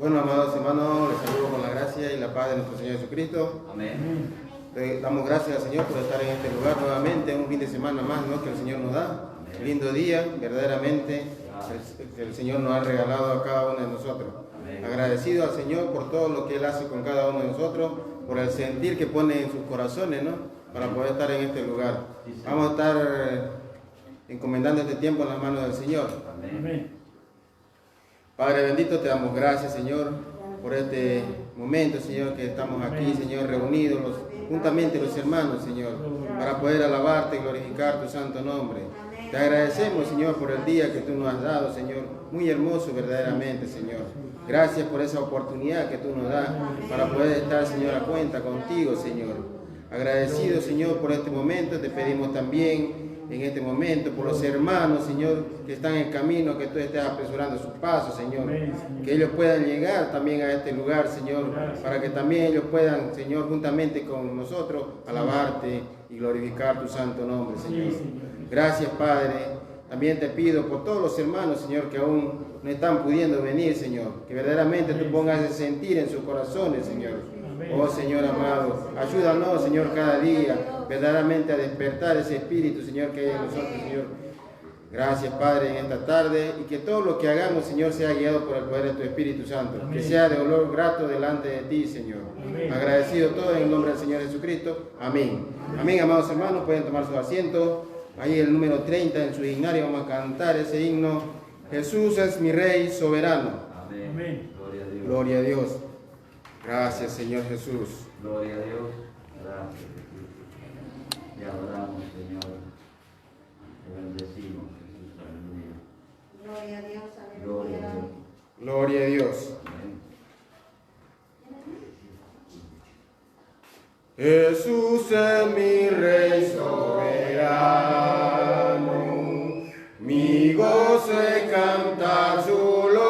Bueno, amados hermanos, les saludo con la gracia y la paz de nuestro Señor Jesucristo. Amén. Le damos gracias al Señor por estar en este lugar nuevamente, un fin de semana más, ¿no?, que el Señor nos da. Amén. Lindo día, verdaderamente, el Señor nos ha regalado a cada uno de nosotros. Amén. Agradecido al Señor por todo lo que Él hace con cada uno de nosotros, por el sentir que pone en sus corazones, ¿no?, para poder estar en este lugar. Vamos a estar encomendando este tiempo en las manos del Señor. Amén. Padre bendito, te damos gracias, Señor, por este momento, Señor, que estamos aquí, Señor, reunidos juntamente los hermanos, Señor, para poder alabarte y glorificar tu santo nombre. Te agradecemos, Señor, por el día que tú nos has dado, Señor, muy hermoso verdaderamente, Señor. Gracias por esa oportunidad que tú nos das para poder estar, Señor, a cuenta contigo, Señor. Agradecido, Señor, por este momento, te pedimos también en este momento por los hermanos, Señor, que están en camino, que tú estés apresurando sus pasos, Señor, que ellos puedan llegar también a este lugar, Señor, para que también ellos puedan, Señor, juntamente con nosotros, alabarte y glorificar tu santo nombre, Señor. Gracias, Padre. También te pido por todos los hermanos, Señor, que aún no están pudiendo venir, Señor, que verdaderamente tú pongas el sentir en sus corazones, Señor. Oh Señor amado, ayúdanos, Señor, cada día verdaderamente a despertar ese espíritu, Señor, que hay en nosotros, Señor. Gracias, Padre, en esta tarde, y que todo lo que hagamos, Señor, sea guiado por el poder de tu Espíritu Santo. Amén. Que sea de olor grato delante de ti, Señor. Amén. Agradecido todo en el nombre del Señor Jesucristo. Amén. Amén, amén, amados hermanos, pueden tomar su asiento. Ahí el número 30 en su himnario vamos a cantar ese himno. Jesús es mi Rey soberano. Amén. Amén. Gloria a Dios. Gloria a Dios. Gracias, Señor Jesús. Gloria a Dios. Gracias, Jesús. Te adoramos, Señor. Te bendecimos, Jesús. Aleluya. Gloria a Dios. Gloria a Aleluya. Dios. Gloria a Dios. Amén. Jesús es mi Rey soberano, mi gozo es cantar su olor.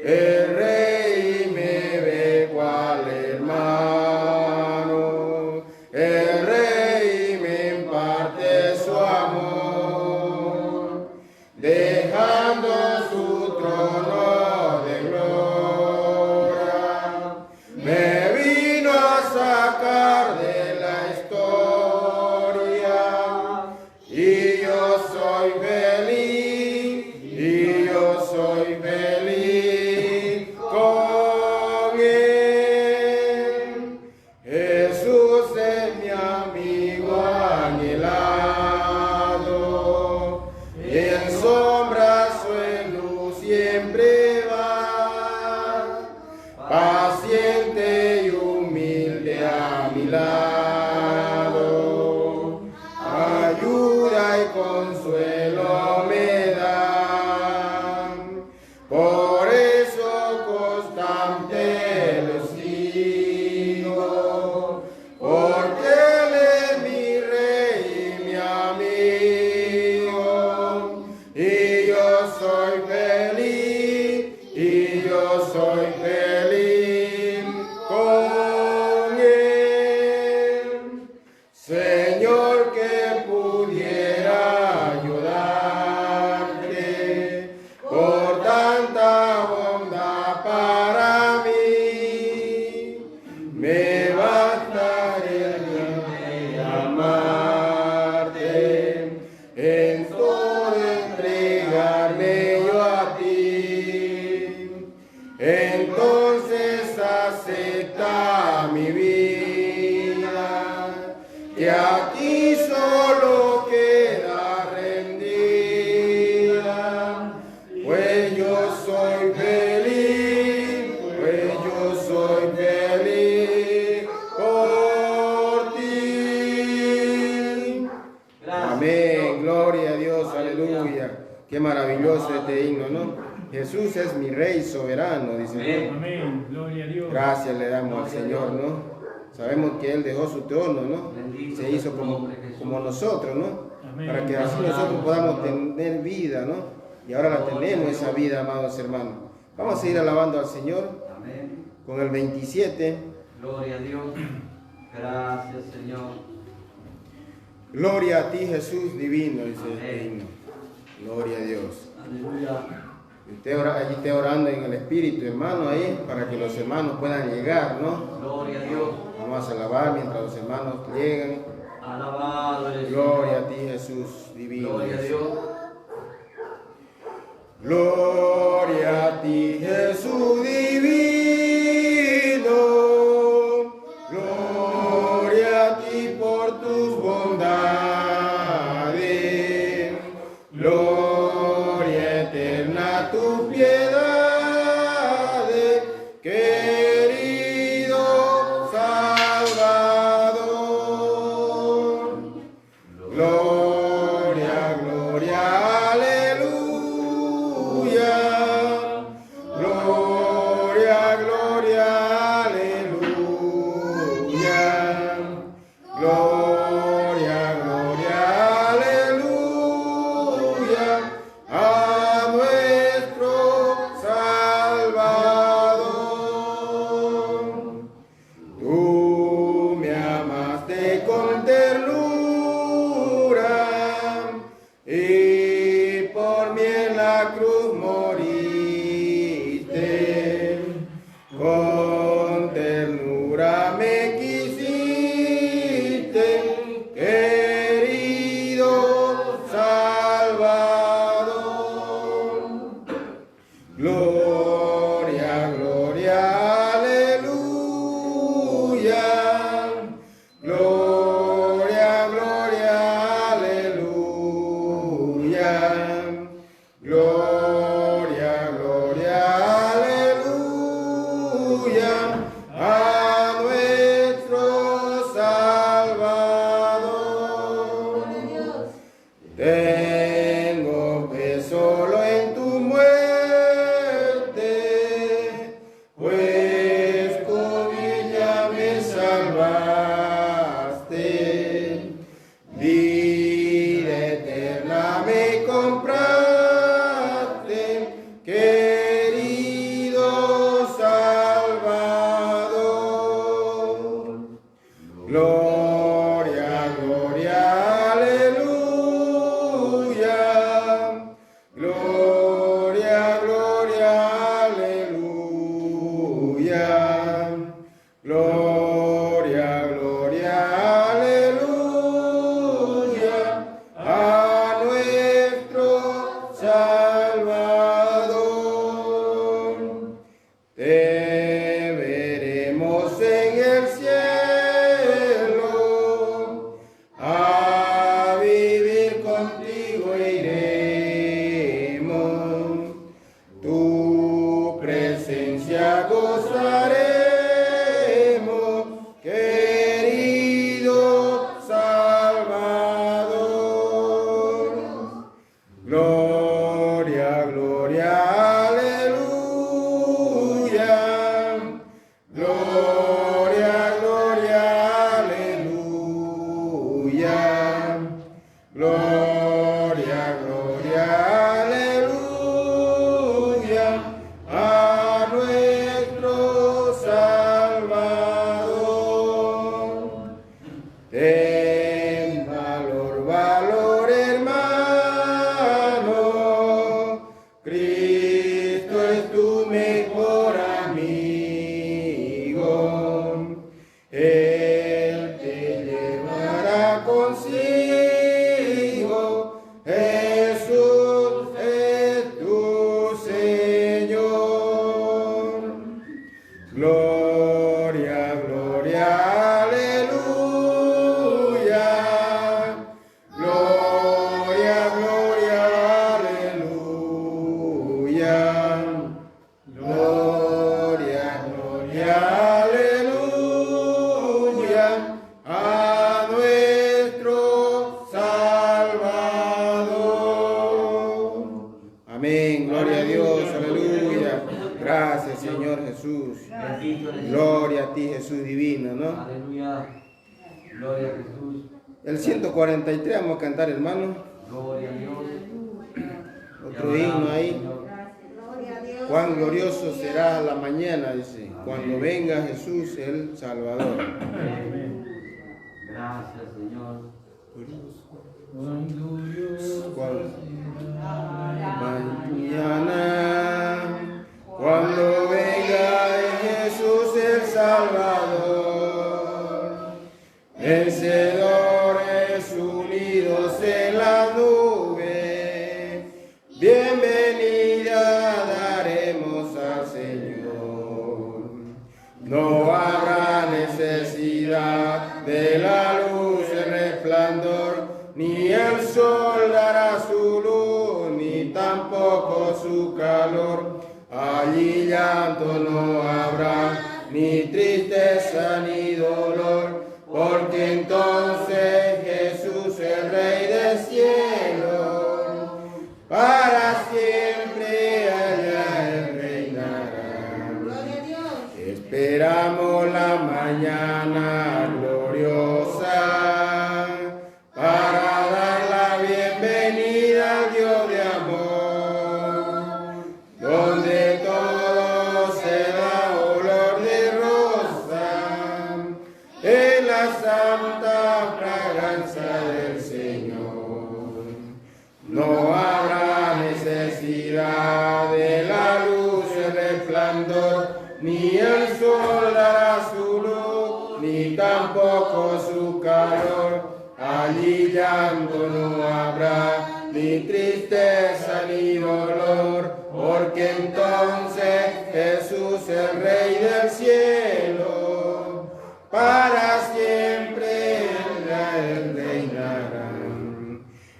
El Rey me ve cual hermano, el Rey me imparte su amor, dejando su trono de gloria. Me vino a sacar de la historia y yo soy feliz, con él. Jesús es mi amigo anhelado, en sombras o en luz siempre va, paciente y humilde a mi lado, ayuda y consuelo me da, por eso constante lo sigo, porque Él es mi Rey y mi amigo, y yo soy feliz con él. Señor, que pudiera ayudarte por tanta bondad para mí, me bastaría amarte, en todo entregarme yo a ti. Entonces acepta mi vida, que aquí solo queda rendida, pues yo soy feliz por ti. Amén, gloria a Dios, aleluya. Qué maravilloso este himno, ¿no? Jesús es mi Rey soberano, dice. Amén. Amén, gloria a Dios. Gracias le damos al Señor, ¿no? Sabemos que Él dejó su trono, ¿no? Se hizo como nosotros, ¿no? Amén. Para que así nosotros podamos tener vida, ¿no? Y ahora la tenemos esa vida, amados hermanos. Vamos a seguir alabando al Señor Amén. con el 27. Gloria a Dios. Gracias, Señor. Gloria a ti, Jesús divino, dice este Amén. himno. Gloria a Dios. Aleluya. Allí esté orando en el Espíritu, hermano, ahí, para que los hermanos puedan llegar, ¿no? Gloria a Dios. Vamos a alabar mientras los hermanos llegan. Alabado eres. Gloria a ti, Jesús divino. Gloria a Dios. Gloria a ti, Jesús divino. Gloria a ti por tus bondades. Gloria eterna a tu piedad, querido Salvador. Gloria, gloria, aleluya. Gloria, gloria, aleluya. Gloria, gloria, aleluya. A nuestro Salvador. Tú me amaste con ternura y por mí en la cruz moriste. Con ternura me quisiste, querido Salvador. Gloria, gloria, aleluya. Gloria, gloria, aleluya. Gloria, gloria, aleluya. A nuestro Salvador. Tengo fe solo en tu muerte, pues con ella me salvaste. Vida eterna me compraste, querido Salvador. Gloria, gloria, aleluya. Gloria, gloria, aleluya. Gloria, gloria, aleluya. A nuestro Salvador. Te veremos en el cielo, a vivir contigo iremos, tu presencia gozaremos, querido Salvador. Gloria, gloria, aleluya. Gloria, gloria, aleluya. Gloria, gloria, aleluya. A nuestro Salvador. Ten valor, valor, hermano. Cristo es tu mejor amigo. Él te llevará consigo. Jesús es tu Señor. Gloria, gloria, aleluya. Gloria, gloria, aleluya. Gloria, gloria, aleluya. A nuestro Salvador. Amén, gloria a Dios, aleluya. Gracias, Señor Jesús. Bendito eres. Gloria a ti, Jesús divino, ¿no? Aleluya. Gloria a Jesús. El 143 vamos a cantar, hermano. Gloria a Dios. Otro himno ahí. Señor. Cuán glorioso será la mañana, dice, cuando venga Jesús el Salvador. Amén. Gracias, Señor. Mañana vencedores unidos en la nube, bienvenida daremos al Señor. No habrá necesidad de la luz, el resplandor, ni el sol dará su luz, ni tampoco su calor. Allí llanto no habrá, ni tristeza ni dolor, porque entonces Jesús, el Rey del cielo, para siempre allá Él reinará. Gloria a Dios. Esperamos la mañana gloriosa para dar la bienvenida al Dios de amor, donde todo será olor de rosa, en la santa fragancia del Señor. No habrá necesidad de la luz, el resplandor, ni el sol dará su luz, ni tampoco su calor. Allí llanto no habrá, ni tristeza ni dolor, porque entonces Jesús, el Rey del cielo, para siempre Él reinará.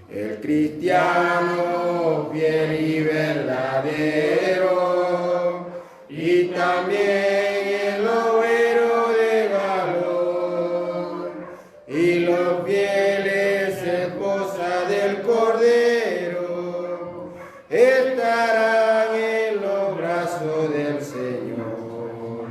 El cristiano fiel y verdadero, y también el obrero de valor, y los fieles esposas del Cordero estarán en los brazos del Señor.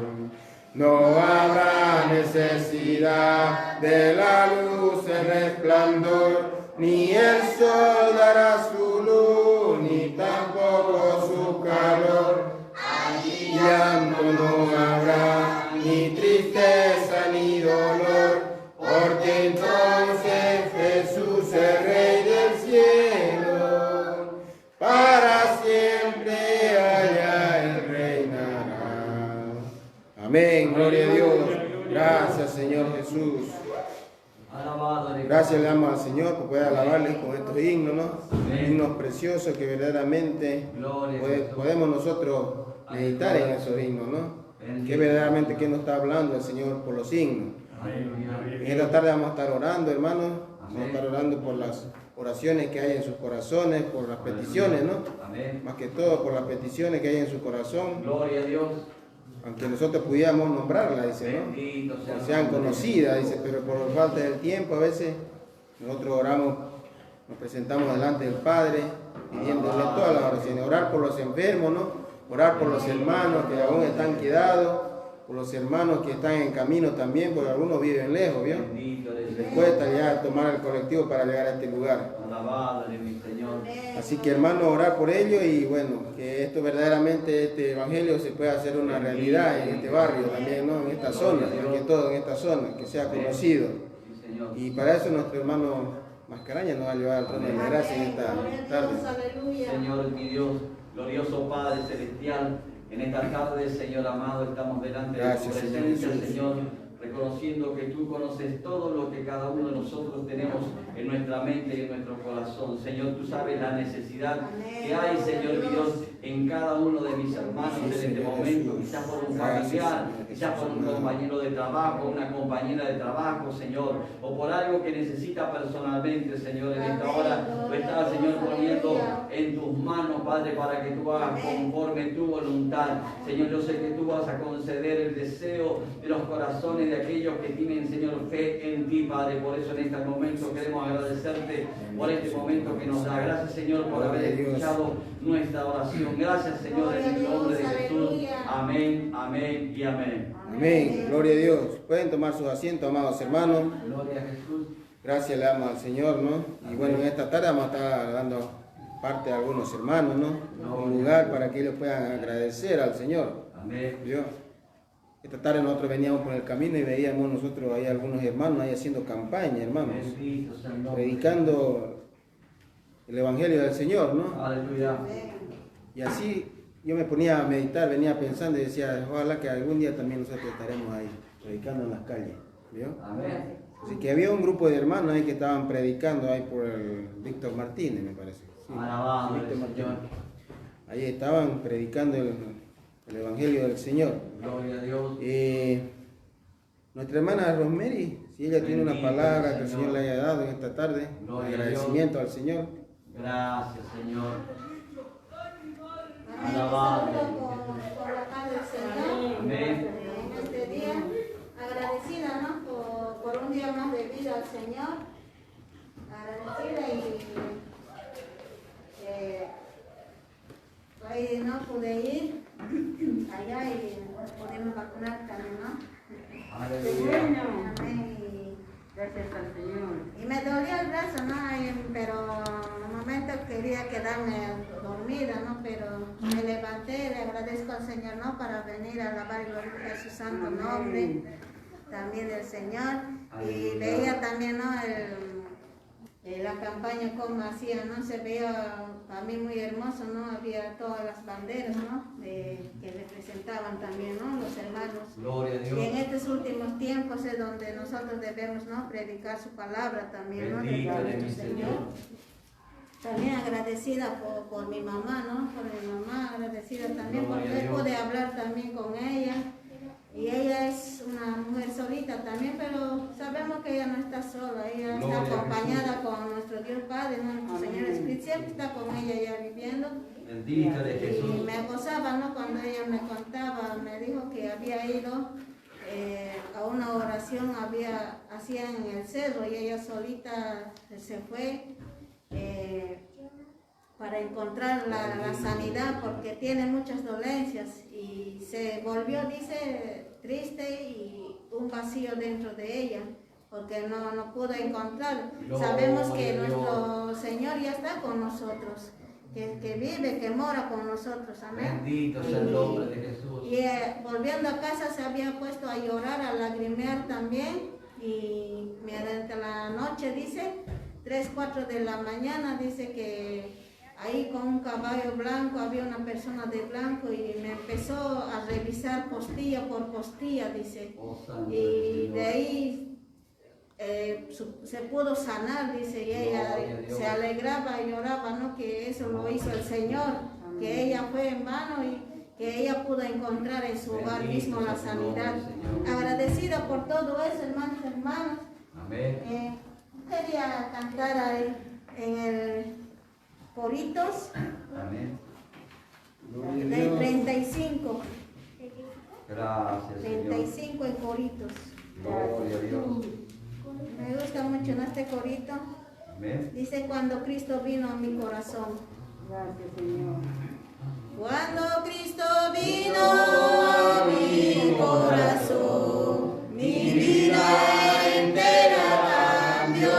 No habrá necesidad de la luz, el resplandor, ni el sol dará su luz, ni tampoco su calor. Allí llanto no habrá, ni tristeza ni dolor, porque entonces Jesús, el Rey del cielo, para siempre allá Él reinará. Amén, gloria a Dios. Gracias, Señor Jesús. Gracias le damos al Señor por poder alabarle con estos himnos, ¿no? Himnos preciosos que verdaderamente podemos nosotros meditar en esos himnos, ¿no? Que verdaderamente que nos está hablando el Señor por los himnos. En esta tarde vamos a estar orando, hermanos. Vamos a estar orando por las oraciones que hay en sus corazones, por las peticiones, ¿no? Más que todo por las peticiones que hay en su corazón. Gloria a Dios. Aunque nosotros pudiéramos nombrarla, dice, ¿no? Que sean conocidas, dice, pero por falta del tiempo a veces nosotros oramos, nos presentamos delante del Padre, pidiéndole todas las oraciones, orar por los enfermos, ¿no? Orar por los hermanos que aún están quedados, por los hermanos que están en camino también, porque algunos viven lejos, ¿vio? Les cuesta ya tomar el colectivo para llegar a este lugar. Alabadle, mi Señor. Así que hermano, orar por ellos y bueno, que esto verdaderamente, este evangelio se pueda hacer una realidad en este barrio también, ¿no? En esta zona, más que todo en esta zona, que sea conocido. Y para eso nuestro hermano Mascaraña nos va a llevar al trono de la gracia en esta tarde. Señor, mi Dios, glorioso Padre Celestial, en esta tarde, Señor amado, estamos delante de tu presencia, Señor, reconociendo que tú conoces todo lo que cada uno de nosotros tenemos en nuestra mente y en nuestro corazón. Señor, tú sabes la necesidad que hay, Señor mi Dios, en cada uno de mis hermanos en este momento, quizás por un familiar, quizás por un compañero de trabajo, una compañera de trabajo, Señor, o por algo que necesita personalmente, Señor, en esta hora. Lo estás, Señor, poniendo en tus manos, Padre, para que tú hagas conforme tu voluntad. Señor, yo sé que tú vas a conceder el deseo de los corazones de aquellos que tienen, Señor, fe en ti, Padre. Por eso en este momento queremos agradecerte por este momento que nos da. Gracias, Señor, por haber escuchado nuestra oración. Gracias, Señor, en el nombre de Jesús. Amén, amén y amén. Amén, gloria a Dios. Pueden tomar sus asientos, amados hermanos. Gloria a Jesús. Gracias le damos al Señor, ¿no? Y bueno, en esta tarde vamos a estar dando parte a algunos hermanos, ¿no? Un lugar para que ellos puedan agradecer al Señor. Amén. ¿Vio? Esta tarde nosotros veníamos por el camino y veíamos nosotros ahí algunos hermanos ahí haciendo campaña, hermanos, predicando el Evangelio del Señor, ¿no? Aleluya. Y así yo me ponía a meditar, venía pensando y decía, ojalá que algún día también nosotros estaremos ahí, predicando en las calles. ¿Vio? Amén. Así que había un grupo de hermanos ahí que estaban predicando ahí por el Víctor Martínez, me parece. Sí, Alabado Víctor el Martínez. Señor. Ahí estaban predicando el Evangelio del Señor. Gloria a Dios. Nuestra hermana Rosemary, si ella tiene una Bendito palabra el que el Señor. Señor le haya dado en esta tarde, Gloria de a agradecimiento al Señor. Gracias, Señor. Amén. Alabado. Por la paz del Señor. Amén. En este día, agradecida, ¿no? por un día más de vida al Señor. Agradecida y hoy no pude ir allá y pudimos vacunar también, ¿no? Aleluya. Amén. Gracias al Señor. Y me dolía el brazo, ¿no? Pero en un momento quería quedarme dormida, ¿no? Pero me levanté, le agradezco al Señor, ¿no? Para venir a alabar y glorificar su santo nombre, también del Señor. Y veía también, ¿no? La campaña como hacía, ¿no? Se veía a mí muy hermoso, ¿no? Había todas las banderas, ¿no? Que representaban también, ¿no? Los hermanos. Gloria a Y en Dios. estos últimos tiempos es donde nosotros debemos, ¿no? Predicar su palabra también, ¿no? Bendito Del eres mi Señor. También agradecida por mi mamá, ¿no? Por mi mamá, agradecida también Gloria a porque Dios. pude hablar también con ella. Y ella es una mujer solita también, pero sabemos que ella no está sola, ella Gloria a está Jesús. acompañada con nuestro Dios Padre, nuestro Señor Espíritu, siempre está con ella ya viviendo. Bendito eres Y Jesús. me gozaba, ¿no? Cuando ella me contaba, me dijo que había ido a una oración, hacía en el cerro y ella solita se fue para encontrar la sanidad porque tiene muchas dolencias y se volvió, dice, triste y un vacío dentro de ella porque no pudo encontrar. Gloria Sabemos que a Dios. nuestro Señor ya está con nosotros, que vive, que mora con nosotros, amén. Bendito sea el nombre de Jesús. Y volviendo a casa se había puesto a llorar, a lagrimear también y mediante la noche, dice, 3, 4 de la mañana, dice que ahí con un caballo blanco había una persona de blanco y me empezó a revisar postilla por postilla, dice. Oh, santo Y eres, de Señor. ahí se pudo sanar, dice, y ella Gloria a Dios. se alegraba y lloraba, ¿no? Que eso lo hizo el Señor, que ella fue en vano y que ella pudo encontrar en su hogar Bendito mismo la sea tu nombre, sanidad. Señor. Agradecida por todo eso, hermanos y hermanas. Amén. Quería cantar ahí en el Coritos Amén. Gloria a del Dios. 35, Gracias, Señor. 35 en Coritos. Gloria a Dios. Me gusta mucho en este corito. Amén. Dice, cuando Cristo vino a mi corazón. Gracias, Señor. Cuando Cristo vino a mi corazón, mi vida entera cambió.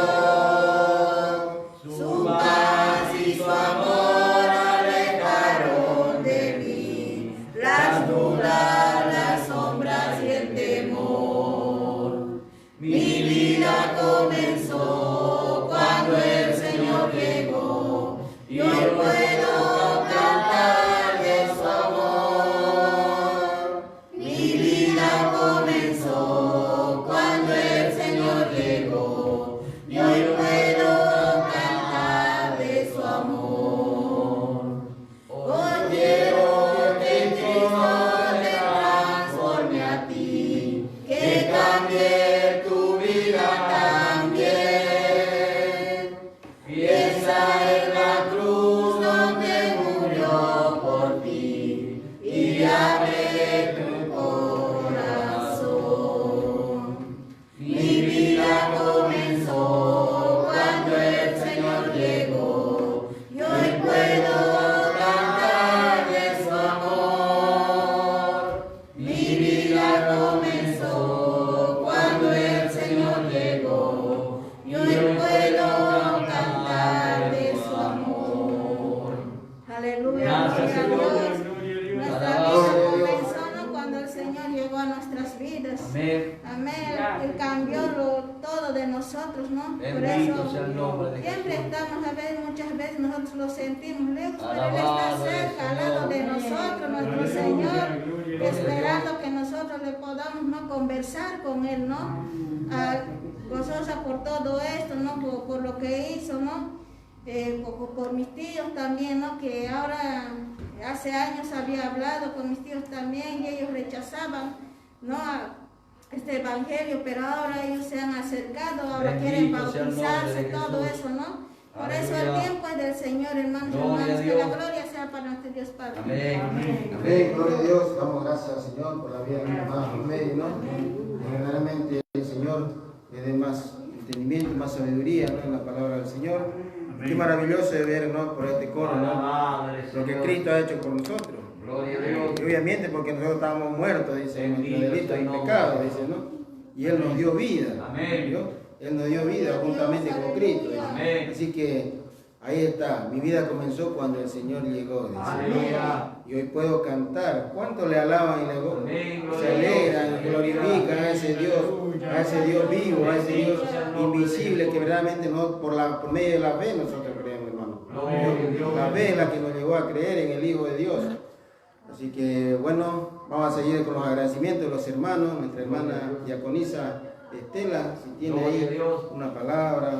Su paz y su amor alejaron de mí las dudas, las sombras y el temor. Mi vida comenzó cuando el Señor llegó y hoy puedo cantar de su amor. Mi vida comenzó cuando el Señor llegó y hoy puedo cantar de su amor. Hoy quiero que Cristo te transforme a ti, que cambie tu vida también. todo de nosotros, ¿no? Por Bendito eso sea el nombre de siempre Jesús. estamos, a ver, muchas veces nosotros lo sentimos lejos, pero Él Alabado está cerca, al el lado de Señor. nosotros, nuestro Aleluya, Señor, gloria. esperando que nosotros le podamos, ¿no?, conversar con Él, ¿no? Gozosa por todo esto, ¿no? Por lo que hizo, ¿no? Por mis tíos también, ¿no? Que ahora, hace años había hablado con mis tíos también y ellos rechazaban, ¿no?, este evangelio, pero ahora ellos se han acercado, ahora Bendito quieren sea el nombre bautizarse, de todo Jesús. eso, ¿no? Por eso Aleluya. el tiempo es del Señor, hermanos y Gloria a hermanas, que Dios. la gloria sea para nuestro Dios Padre. Amén. Amén, gloria a Dios, damos gracias al Señor por la vida de mi hermana Rosemary, ¿no? Que verdaderamente el Señor le dé más entendimiento, más sabiduría, ¿no?, en la palabra del Señor. Qué maravilloso es ver, ¿no?, por este coro, ¿no?, Padre, lo que Señor. Cristo ha hecho por nosotros. Gloria a Dios. Y obviamente porque nosotros estábamos muertos, dice, en nuestros Bendito delitos sea y el nombre. pecados, dice, ¿no? Y Él nos dio vida. Amén. ¿vio? Él nos dio vida juntamente con Cristo. dice. Amén. Así que ahí está, mi vida comenzó cuando el Señor llegó. Dice. Aleluya. Y hoy puedo cantar. ¿Cuánto le alaban y le Amén, gloria se a Dios. alegran y glorifican a ese Dios vivo, a ese Dios invisible que verdaderamente no, por medio de la fe nosotros creemos, hermano. Gloria a Dios. La fe es la que nos llevó a creer en el Hijo de Dios. Así que bueno, vamos a seguir con los agradecimientos de los hermanos, nuestra hermana diaconisa Estela, si tiene Gloria a ahí Dios. una palabra,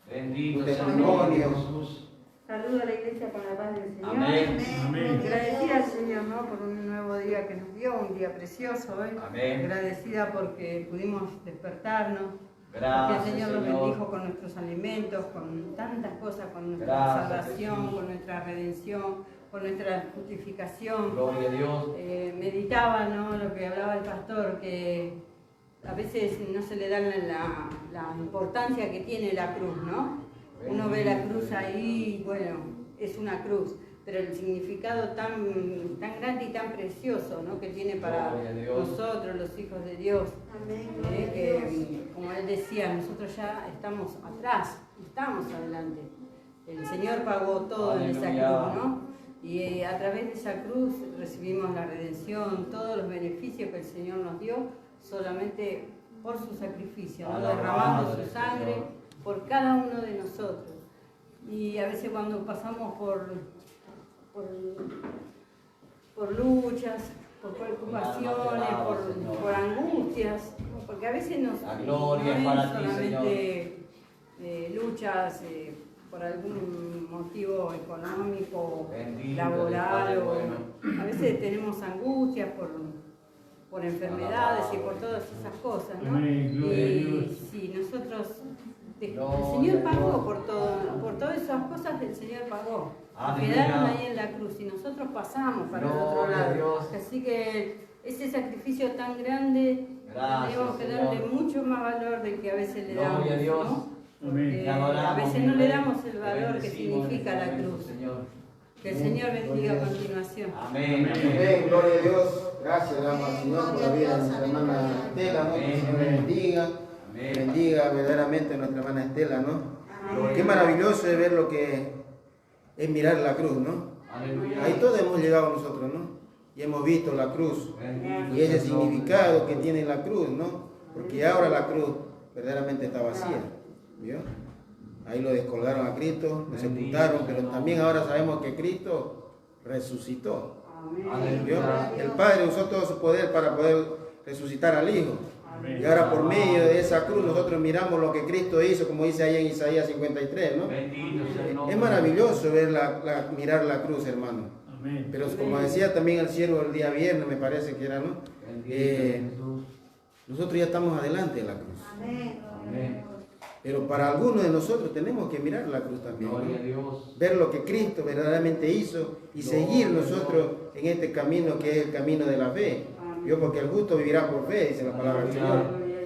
Bendito un sea el nombre de testimonio. Jesús. Saludo a la iglesia con la paz del Señor. Amén. Amén. Agradecida al Señor, ¿no?, por un nuevo día que nos dio, un día precioso hoy. Amén. Agradecida porque pudimos despertarnos. Gracias, porque el Señor nos Señor. bendijo con nuestros alimentos, con tantas cosas, con nuestra Gracias, salvación, Jesús. con nuestra redención, con nuestra justificación. Gloria a Dios. Meditaba, ¿no?, lo que hablaba el pastor, que a veces no se le da la importancia que tiene la cruz, ¿no? Uno ve la cruz ahí, bueno, es una cruz, pero el significado tan grande y tan precioso, ¿no?, que tiene para Gloria a Dios. nosotros, los hijos de Dios. Amén. Que, como él decía, nosotros ya estamos atrás, estamos adelante. El Señor pagó todo en esa Aleluya. cruz, ¿no? Y a través de esa cruz recibimos la redención, todos los beneficios que el Señor nos dio, solamente por su sacrificio, ¿no?, Alabado derramando el su sangre Señor. por cada uno de nosotros. Y a veces cuando pasamos por luchas, por preocupaciones, alaba, Señor. por angustias, porque a veces La gloria no es para es ti, solamente luchas por algún motivo económico, Bendito eres, laboral, Padre o bueno. a veces tenemos angustias por enfermedades y por todas esas cosas, ¿no? Amén, gloria a Y Dios. si nosotros, el Gloria Señor a pagó Dios. por todas esas cosas, el Señor pagó. Aleluya. Quedaron ahí en la cruz y nosotros pasamos para el otro Gloria a lado. Dios. Así que ese sacrificio tan grande, Gracias, tenemos que darle Señor. mucho más valor del que a veces le Gloria damos, a Dios. ¿no? Amén. Te adoramos, A veces mi no le Rey. damos el Te valor que bendecimos en significa este la momento, cruz. Señor. Que el Señor bendiga a continuación. Amén. Amén, gloria a Dios. Gracias, damos al Señor por la vida de nuestra hermana Estela, ¿no? Que el Señor le bendiga. Amén. Bendiga verdaderamente a nuestra hermana Estela, ¿no? Amén. Qué maravilloso es ver lo que es mirar la cruz, ¿no? Aleluya. Ahí todos hemos llegado nosotros, ¿no? Y hemos visto la cruz Bendito y ese sea el nombre. significado que tiene la cruz, ¿no? Porque ahora la cruz verdaderamente está vacía, ¿vio? Ahí lo descolgaron a Cristo, lo sepultaron, pero también ahora sabemos que Cristo resucitó, ¿vio? Aleluya. El Padre usó todo su poder para poder resucitar al Hijo. Amén. Y ahora por medio de esa cruz nosotros miramos lo que Cristo hizo, como dice ahí en Isaías 53, ¿no? Bendito sea el nombre. Es maravilloso ver mirar la cruz, hermano. Amén. Pero como decía también el siervo el día viernes, me parece que era, ¿no? Bendito Jesús. Nosotros ya estamos adelante de la cruz. Amén. Amén. Pero para algunos de nosotros tenemos que mirar la cruz también, ¿no? Gloria a Dios. Ver lo que Cristo verdaderamente hizo y seguir nosotros en este camino que es el camino de la fe. ¿Vio? Porque el justo vivirá por fe, dice la palabra del Señor.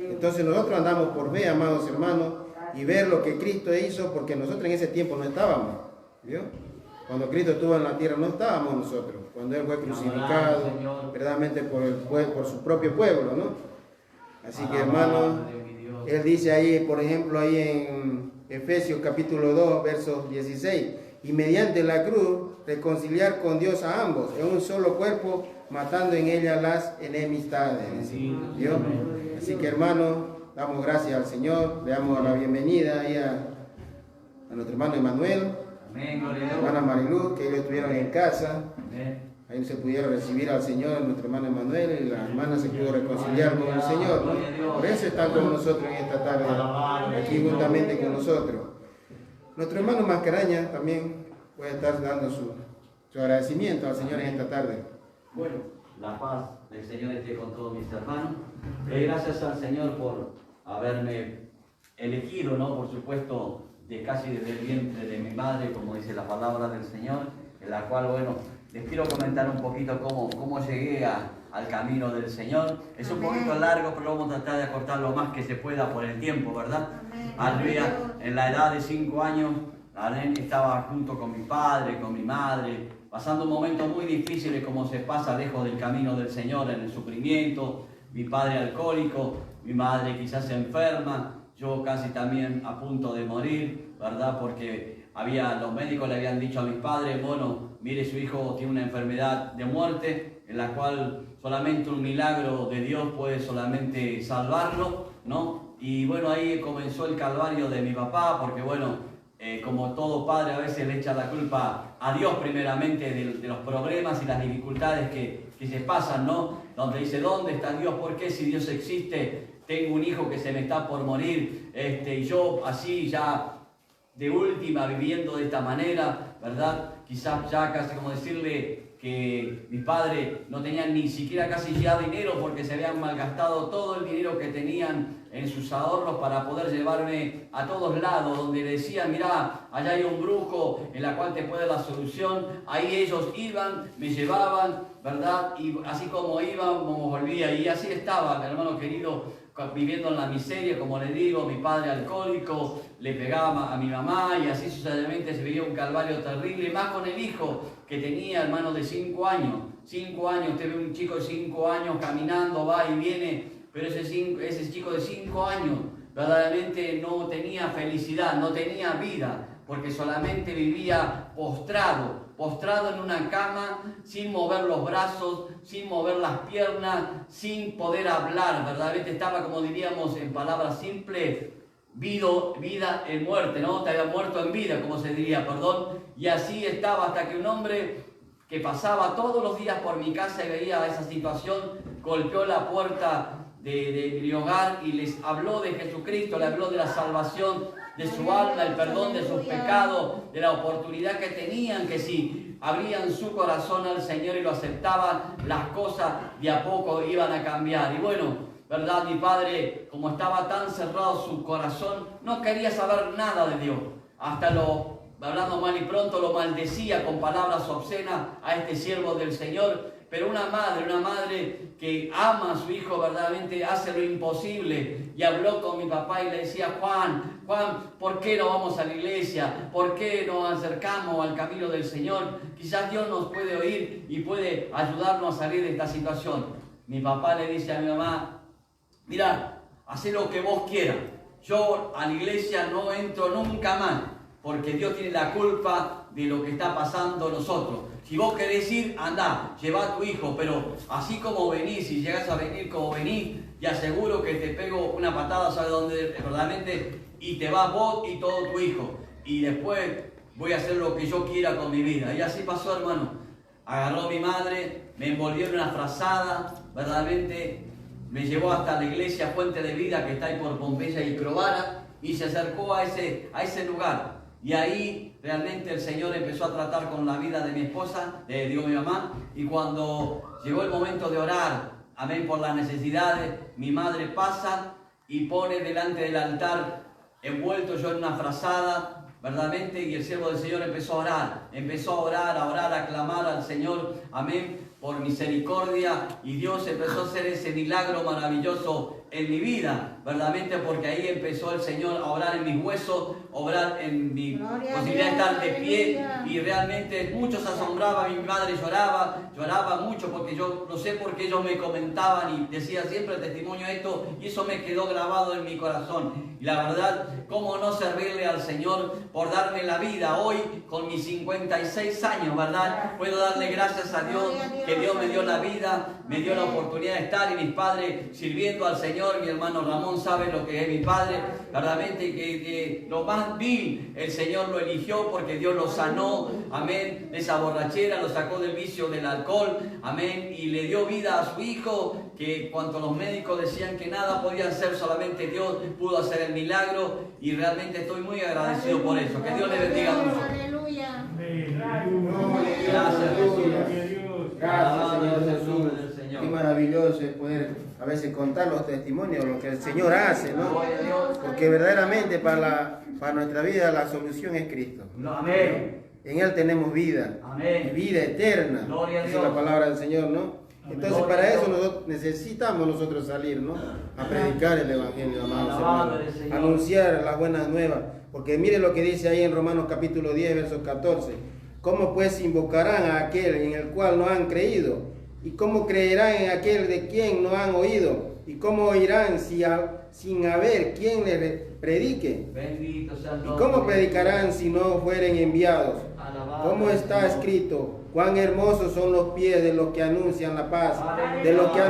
Entonces nosotros andamos por fe, amados hermanos, y ver lo que Cristo hizo, porque nosotros en ese tiempo no estábamos. ¿Vio? Cuando Cristo estuvo en la tierra no estábamos nosotros. Cuando Él fue crucificado, Señor. verdaderamente por su propio pueblo, ¿no? Así que, Alabado hermanos, de mi Dios. Él dice ahí, por ejemplo, ahí en Efesios capítulo 2, versos 16, y mediante la cruz reconciliar con Dios a ambos en un solo cuerpo, matando en ella las enemistades. Bendito ¿Vio? sea el nombre. Así que, hermanos, damos gracias al Señor, le damos la bienvenida ahí a nuestro hermano Emanuel, Amén, a gloria a la Dios. hermana Mariluz, que ellos estuvieron en casa. Amén. Ahí se pudieron recibir al Señor, nuestro hermano Emanuel, y la hermana se pudo reconciliar con el Señor, ¿no? Por eso están con nosotros en esta tarde, aquí juntamente con nosotros. Nuestro hermano Mascaraña también puede estar dando su agradecimiento al Señor en esta tarde. Bueno, la paz del Señor esté con todos mis hermanos. Gracias al Señor por haberme elegido, ¿no? Por supuesto, casi desde el vientre de mi madre, como dice la palabra del Señor, en la cual, bueno, les quiero comentar un poquito cómo llegué al camino del Señor. Es un poquito largo, pero vamos a tratar de acortar lo más que se pueda por el tiempo, ¿verdad? Aleluya. En la edad de 5 años, estaba junto con mi padre, con mi madre, pasando momentos muy difíciles como se pasa lejos del camino del Señor, en el sufrimiento. Mi padre alcohólico, mi madre quizás enferma, yo casi también a punto de morir, ¿verdad? Porque los médicos le habían dicho a mis padres, bueno, mire, su hijo tiene una enfermedad de muerte, en la cual solamente un milagro de Dios puede solamente salvarlo, ¿no? Y bueno, ahí comenzó el calvario de mi papá, porque bueno, como todo padre a veces le echa la culpa a Dios primeramente de los problemas y las dificultades que se pasan, ¿no? Donde dice, ¿dónde está Dios? ¿Por qué si Dios existe? Tengo un hijo que se me está por morir, y yo así ya de última viviendo de esta manera, ¿verdad? Quizás ya casi como decirle que mi padre no tenía ni siquiera casi ya dinero porque se habían malgastado todo el dinero que tenían en sus ahorros para poder llevarme a todos lados, donde le decían, mirá, allá hay un brujo en la cual te puede dar la solución. Ahí ellos iban, me llevaban, ¿verdad? Y así como iban, como volvía. Y así estaba, mi hermano querido, viviendo en la miseria, como le digo, mi padre alcohólico, le pegaba a mi mamá y así sucesivamente se veía un calvario terrible, más con el hijo que tenía, hermano, de 5 años. 5 años, usted ve un chico de 5 años caminando, va y viene, pero ese chico de 5 años verdaderamente no tenía felicidad, no tenía vida, porque solamente vivía postrado en una cama, sin mover los brazos, sin mover las piernas, sin poder hablar, verdaderamente estaba, como diríamos en palabras simples, vida en muerte, ¿no? Te había muerto en vida, como se diría, perdón, y así estaba hasta que un hombre que pasaba todos los días por mi casa y veía esa situación, golpeó la puerta de mi hogar y les habló de Jesucristo, le habló de la salvación de su alma, el perdón de sus pecados, de la oportunidad que tenían, que si abrían su corazón al Señor y lo aceptaban, las cosas de a poco iban a cambiar. Y bueno, ¿verdad? Mi padre, como estaba tan cerrado su corazón, no quería saber nada de Dios. Hasta hablando mal y pronto, lo maldecía con palabras obscenas a este siervo del Señor. Pero una madre que ama a su hijo verdaderamente hace lo imposible. Y habló con mi papá y le decía, Juan, ¿por qué no vamos a la iglesia? ¿Por qué nos acercamos al camino del Señor? Quizás Dios nos puede oír y puede ayudarnos a salir de esta situación. Mi papá le dice a mi mamá, mira, haz lo que vos quieras. Yo a la iglesia no entro nunca más, porque Dios tiene la culpa de lo que está pasando nosotros. Si vos querés ir, andá, lleva a tu hijo, pero así como venís, si llegas a venir como venís, te aseguro que te pego una patada, ¿sabes dónde? Verdaderamente, y te vas vos y todo tu hijo. Y después voy a hacer lo que yo quiera con mi vida. Y así pasó, hermano. Agarró a mi madre, me envolvió en una frazada, verdaderamente me llevó hasta la iglesia Fuente de Vida, que está ahí por Pompeya y Crovara, y se acercó a ese lugar. Y ahí realmente el Señor empezó a tratar con la vida de mi esposa, mi mamá, y cuando llegó el momento de orar, amén, por las necesidades, mi madre pasa y pone delante del altar, envuelto yo en una frazada, verdaderamente, y el siervo del Señor empezó a orar, a clamar al Señor, amén, por misericordia, y Dios empezó a hacer ese milagro maravilloso en mi vida, verdaderamente, porque ahí empezó el Señor a obrar en mis huesos, obrar en mi posibilidad de estar de pie, y realmente muchos se asombraban, mi madre lloraba mucho, porque yo no sé por qué ellos me comentaban y decía siempre el testimonio de esto, y eso me quedó grabado en mi corazón. Y la verdad, cómo no servirle al Señor por darme la vida hoy con mis 56 años, ¿verdad? Puedo darle gracias a Dios que Dios me dio la vida, me dio la oportunidad de estar y mis padres sirviendo al Señor Señor. Mi hermano Ramón sabe lo que es mi padre. Verdaderamente que lo más vil, el Señor lo eligió porque Dios lo sanó, amén, de esa borrachera, lo sacó del vicio del alcohol, amén, y le dio vida a su hijo, que cuando los médicos decían que nada podía hacer, solamente Dios pudo hacer el milagro, y realmente estoy muy agradecido por eso. Que Dios le bendiga mucho. Aleluya. Gracias, Gracias, Señor Jesús. Qué maravilloso es poder a veces contar los testimonios, lo que el Señor hace, ¿no? Porque verdaderamente para nuestra vida la solución es Cristo. Amén. En Él tenemos vida, Amén. vida eterna. Gloria a Esa es Dios. la palabra del Señor, ¿no? Entonces Gloria para a eso Dios. necesitamos nosotros salir, ¿no? A predicar el Evangelio, amados Alabado hermanos. el Señor. Anunciar las buenas nuevas. Porque mire lo que dice ahí en Romanos capítulo 10, verso 14. ¿Cómo pues invocarán a aquel en el cual no han creído? ¿Y cómo creerán en aquel de quien no han oído? ¿Y cómo oirán sin haber quien les predique? Bendito sea el ¿Y nombre. cómo predicarán si no fueren enviados? Alabado ¿Cómo el está Señor. escrito? Cuán hermosos son los pies de los que anuncian la paz, de los que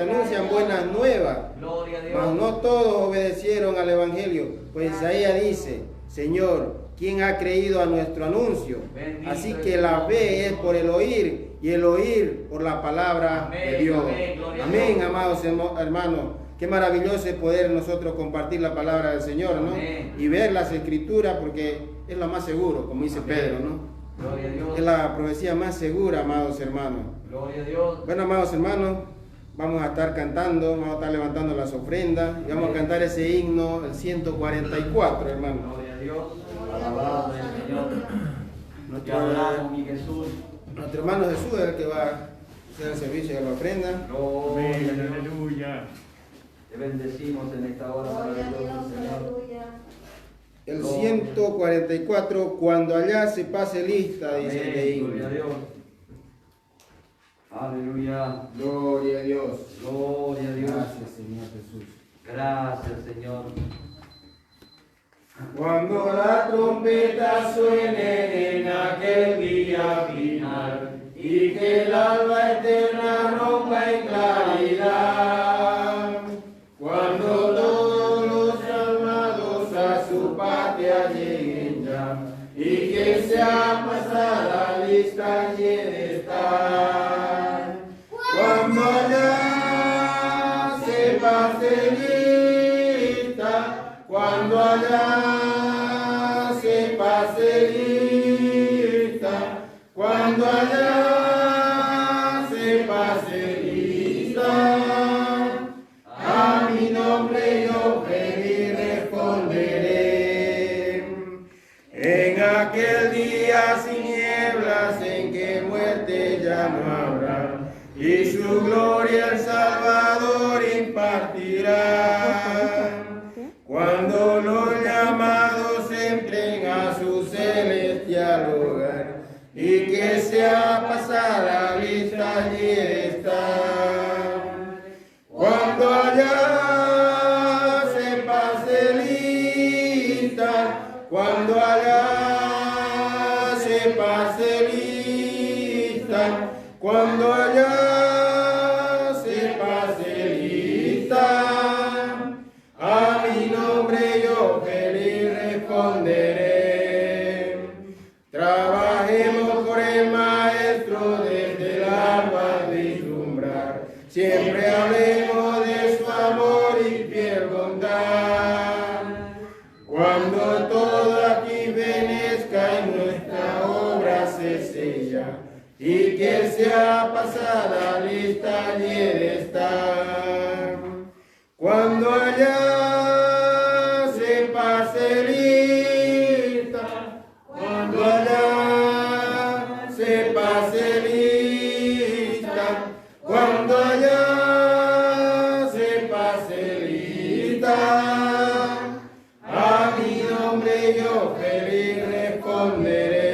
anuncian buenas nuevas. Gloria a Dios. Mas no todos obedecieron al Evangelio, pues Isaías dice: Señor, ¿quién ha creído a nuestro anuncio? Bendito Así es que tu la nombre, fe es Señor. por el oír, y el oír por la palabra Amén, de Dios. amén, gloria a Amén, Dios. amados hermanos. Qué maravilloso es poder nosotros compartir la palabra del Señor, ¿no? Amén. Y ver las escrituras, porque es lo más seguro, como dice Amén. Pedro, ¿no? Gloria a Dios. Es la profecía más segura, amados hermanos. Gloria a Dios. Bueno, amados hermanos, vamos a estar cantando, vamos a estar levantando las ofrendas y vamos a cantar ese himno, el 144, hermano. Gloria a Dios. Alabado el Señor. Te Nuestro, adoramos, mi Jesús. nuestro hermano Jesús es el que va a hacer el servicio de la ofrenda. Gloria a Dios. Aleluya. Te bendecimos en esta hora Gloria a maravillosa, Dios, Señor. aleluya. El 144, cuando allá se pase lista, dice Amén. este Gloria a himno. Dios. Aleluya. Gloria a Dios. Gloria a Dios. Gracias, Señor Jesús. Gracias, Señor. Cuando la trompeta suene en aquel día final y que el alba eterna rompa en claridad, cuando todos los llamados a su patria lleguen ya y que sea pasada lista y de estar, cuando allá se pase lista, cuando allá se pase lista, cuando allá se pase lista, a mi nombre yo feliz responderé. En aquel día sin nieblas en que muerte ya no habrá, y su gloria el Salvador impartirá. Cuando los llamados entren a su celestial hogar, y que sea pasada lista allí estar. Cuando allá se pase lista, cuando allá se pase lista, cuando allá se pase lista, a mi nombre yo feliz responderé. Trabajemos por el Maestro desde el alba vislumbrar. Siempre hablemos de su amor y fiel bondad. Cuando todo aquí venezca en nuestra obra se sella, y que sea pasada lista y de estar. Cuando allá se pase lista, cuando allá se pase lista, cuando allá se pase lista, a mi nombre yo feliz responderé.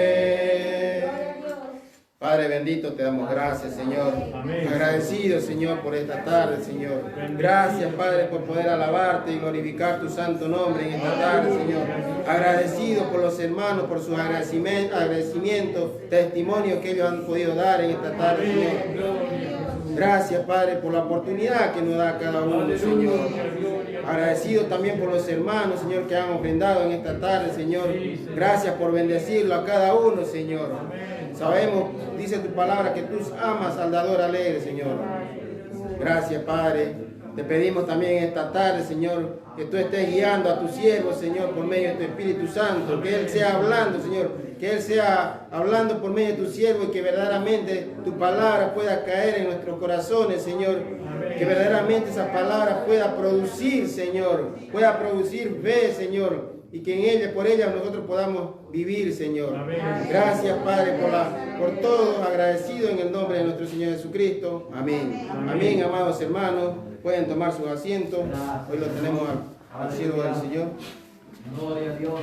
Padre bendito, te damos gracias, Señor. Amén. Agradecido, Señor, por esta tarde, Señor. Gracias, Padre, por poder alabarte y glorificar tu santo nombre en esta tarde, Señor. Agradecido por los hermanos, por sus agradecimientos, testimonios que ellos han podido dar en esta tarde, Señor. Gracias, Padre, por la oportunidad que nos da cada uno, Señor. Agradecido también por los hermanos, Señor, que han ofrendado en esta tarde, Señor. Gracias por bendecirlo a cada uno, Señor. Sabemos, dice tu palabra, que tú amas al dador alegre, Señor. Gracias, Padre. Te pedimos también esta tarde, Señor, que tú estés guiando a tu siervo, Señor, por medio de tu Espíritu Santo. Que Él sea hablando, Señor. Que Él sea hablando por medio de tu siervo y que verdaderamente tu palabra pueda caer en nuestros corazones, Señor. Que verdaderamente esa palabra pueda producir, Señor. Pueda producir fe, Señor. Y que en ella, por ella, nosotros podamos vivir, Señor. Gracias, Padre, por todo. Agradecido en el nombre de nuestro Señor Jesucristo. Amén. Amén, amados hermanos. Pueden tomar sus asientos. Hoy lo tenemos al siervo del Señor. Gloria a Dios.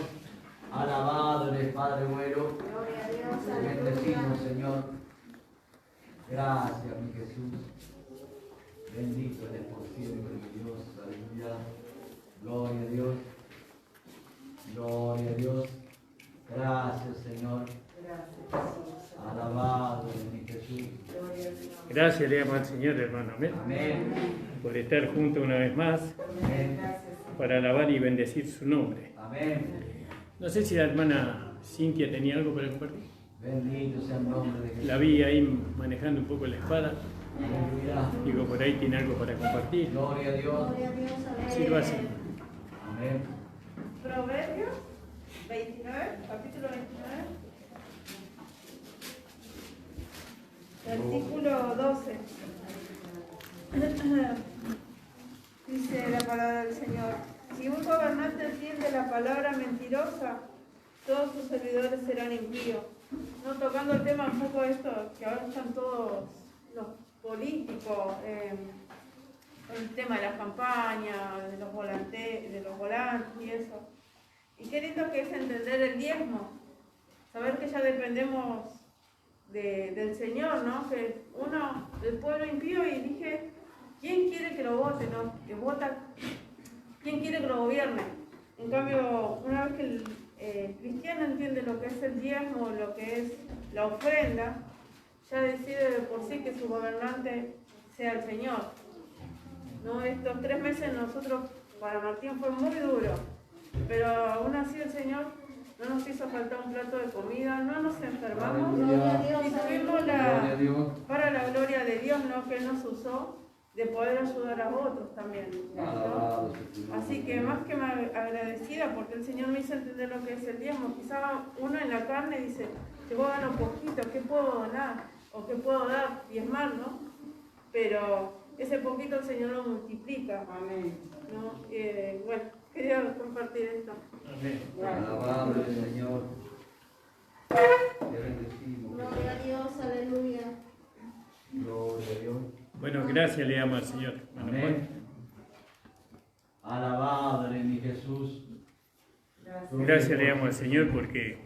Alabado eres, Padre bueno. Gloria a Dios, Te aleluya. bendecimos, Señor. Gracias, mi Jesús. Bendito eres por siempre, mi Dios. Aleluya. Gloria a Dios. Gloria a Dios. Gracias, Señor. Alabado eres mi Jesús. Gracias le damos al Señor, hermano. Amén. Amén. Por estar juntos una vez más Amén. para alabar y bendecir su nombre. Amén. No sé si la hermana Cintia tenía algo para compartir. Bendito sea el nombre de Jesús. La vi ahí manejando un poco la espada. Aleluya. Digo, por ahí tiene algo para compartir. Gloria a Dios. Gloria a Dios, Sí, lo hace. Amén. Proverbios 29, capítulo 29, versículo 12. Dice la palabra del Señor: si un gobernante entiende la palabra mentirosa, todos sus servidores serán impíos. No, tocando el tema un poco esto, que ahora están todos los políticos, el tema de las campañas, de los volantes y eso. Y qué lindo que es entender el diezmo, saber que ya dependemos del Señor, ¿no? Que uno, el pueblo impío, y dije, ¿quién quiere que lo vote, no? Que vota, ¿quién quiere que lo gobierne? En cambio, una vez que el cristiano entiende lo que es el diezmo, lo que es la ofrenda, ya decide de por sí que su gobernante sea el Señor. ¿No? Estos 3 meses nosotros, para Martín fue muy duro, pero aún así el Señor no nos hizo faltar un plato de comida, no nos enfermamos Aleluya. y tuvimos Gloria a Dios. para la gloria de Dios, ¿no? Que Él nos usó de poder ayudar a otros también, ¿no? Alabado sea tu nombre. Así que más que agradecida porque el Señor me hizo entender lo que es el diezmo. Quizá uno en la carne dice, si vos gano poquito, ¿qué puedo donar? ¿O qué puedo dar? Diezmar, ¿no? Pero ese poquito el Señor lo multiplica. Amén. ¿No? Bueno, quería compartir esto. Amén. Alabado eres, Señor. Te bendecimos. Gloria a Dios, aleluya. Gloria a Dios. Bueno, gracias le damos al Señor, hermano Juan. Amén. Alabado eres mi Jesús. Gracias le damos al Señor porque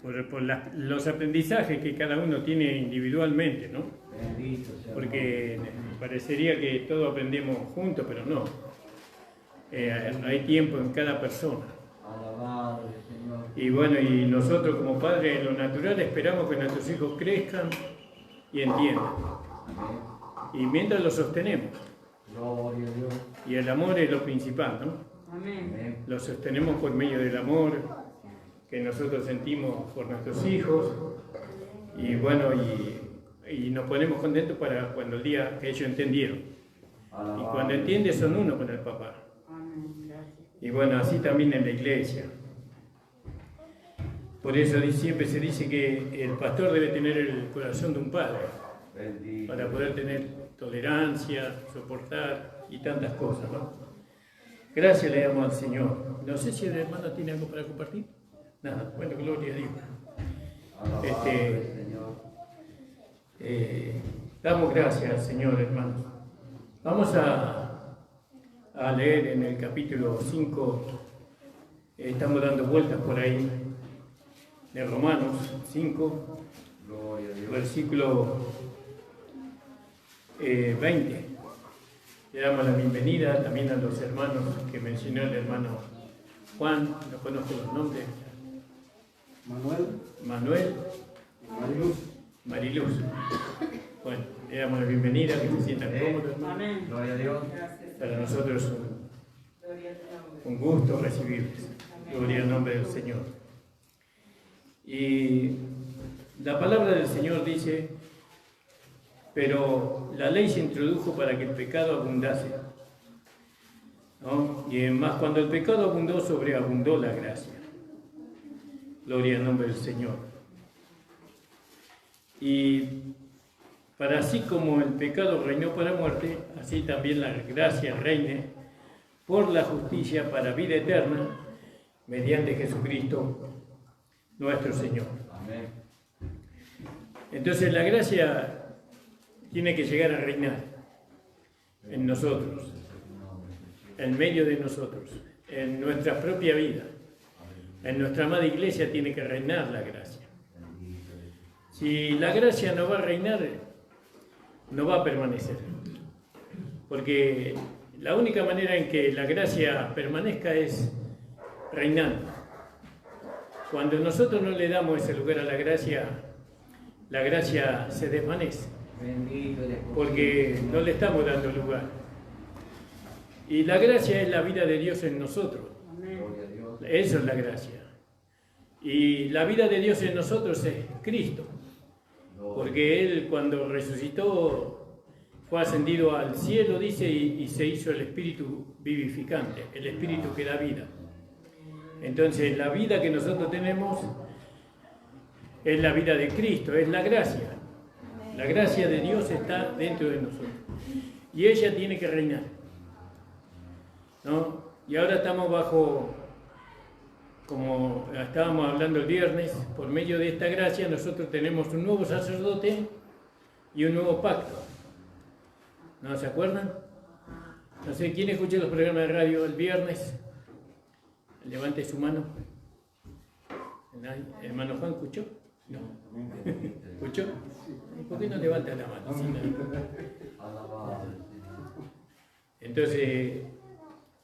por los aprendizajes que cada uno tiene individualmente, ¿no? Bendito sea el Porque parecería que todos aprendemos juntos, pero no. Hay tiempo en cada persona. Alabado eres, Señor. Y bueno, y nosotros como padres en lo natural esperamos que nuestros hijos crezcan y entiendan. Amén. Y mientras los sostenemos. Gloria a Dios. Y el amor es lo principal, ¿no? Amén. Amén. Lo sostenemos por medio del amor que nosotros sentimos por nuestros hijos. Y bueno, y nos ponemos contentos para cuando el día que ellos entendieron. Y Alabado. cuando entienden son uno con el papá. Amén. Gracias. Y bueno, así también en la iglesia. Por eso siempre se dice que el pastor debe tener el corazón de un padre, Bendito. para poder tener tolerancia, soportar y tantas cosas, ¿no? Gracias le damos al Señor. No sé si el hermano tiene algo para compartir. Nada, bueno, gloria a Dios. Alabado eres, Señor. Damos gracias al Señor, hermanos. Vamos a leer en el capítulo 5, estamos dando vueltas por ahí, de Romanos 5, Gloria a Dios. versículo 20. Le damos la bienvenida también a los hermanos que mencionó el hermano Juan, no conozco los nombres, Manuel, Manuel, Mariluz, Mariluz. Bueno, le damos la bienvenida, que se sientan cómodos, hermano. Amén. Gloria a Dios. Para nosotros es un gusto recibirles. Gloria al nombre del Señor. Y la palabra del Señor dice, pero la ley se introdujo para que el pecado abundase, ¿no? Y más cuando el pecado abundó, sobreabundó la gracia. Gloria al nombre del Señor. Y para así como el pecado reinó para muerte, así también la gracia reine por la justicia para vida eterna, mediante Jesucristo nuestro Señor. Amén. Entonces la gracia tiene que llegar a reinar en nosotros, en medio de nosotros, en nuestra propia vida. En nuestra amada iglesia tiene que reinar la gracia. Si la gracia no va a reinar, no va a permanecer. Porque la única manera en que la gracia permanezca es reinando. Cuando nosotros no le damos ese lugar a la gracia se desvanece. Bendito eres. Porque no le estamos dando lugar. Y la gracia es la vida de Dios en nosotros. Gloria a Dios. Eso es la gracia. Y la vida de Dios en nosotros es Cristo. Porque Él cuando resucitó fue ascendido al cielo, dice, y se hizo el Espíritu vivificante, el Espíritu que da vida. Entonces la vida que nosotros tenemos es la vida de Cristo, es la gracia. La gracia de Dios está dentro de nosotros. Y ella tiene que reinar, ¿no? Y ahora estamos bajo, como estábamos hablando el viernes, por medio de esta gracia nosotros tenemos un nuevo sacerdote y un nuevo pacto. ¿No se acuerdan? No sé, ¿quién escuchó los programas de radio el viernes? Levante su mano. ¿El hermano Juan escuchó? No. ¿Escuchó? ¿Por qué no levanta la mano? Entonces,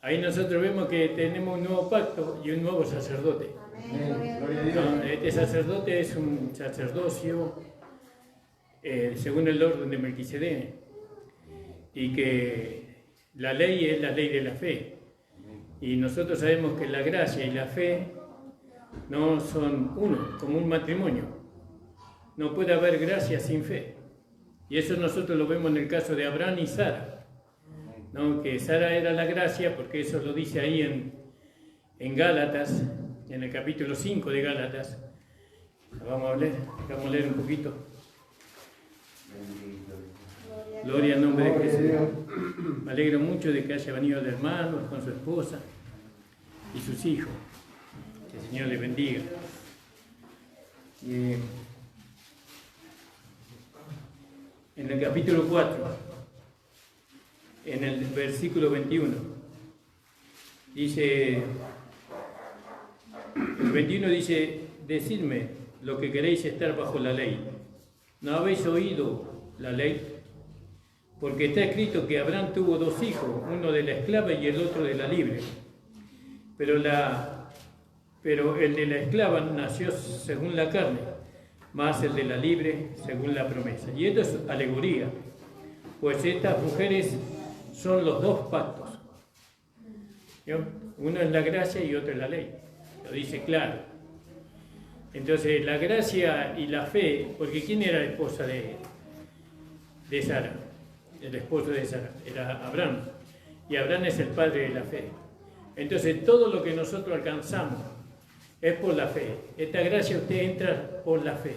ahí nosotros vemos que tenemos un nuevo pacto y un nuevo sacerdote. No, este sacerdote es un sacerdocio según el orden de Melquisedec, y que la ley es la ley de la fe. Y nosotros sabemos que la gracia y la fe no son uno, como un matrimonio. No puede haber gracia sin fe. Y eso nosotros lo vemos en el caso de Abraham y Sara, ¿no? Que Sara era la gracia, porque eso lo dice ahí en Gálatas, en el capítulo 5 de Gálatas. Vamos a leer un poquito. Gloria al nombre de Jesús. Me alegro mucho de que haya venido el hermano con su esposa y sus hijos. Que el Señor les bendiga. En el capítulo 4, en el versículo 21, dice, el 21 dice, decidme lo que queréis estar bajo la ley. ¿No habéis oído la ley? Porque está escrito que Abraham tuvo dos hijos, uno de la esclava y el otro de la libre. Pero el de la esclava nació según la carne, más el de la libre según la promesa. Y esto es alegoría, pues estas mujeres son los dos pactos. ¿Yo? Uno es la gracia y otro es la ley. Lo dice claro. Entonces, la gracia y la fe, porque ¿quién era la esposa de Sara? El esposo de Sara era Abraham. Y Abraham es el padre de la fe. Entonces, todo lo que nosotros alcanzamos es por la fe. Esta gracia usted entra por la fe.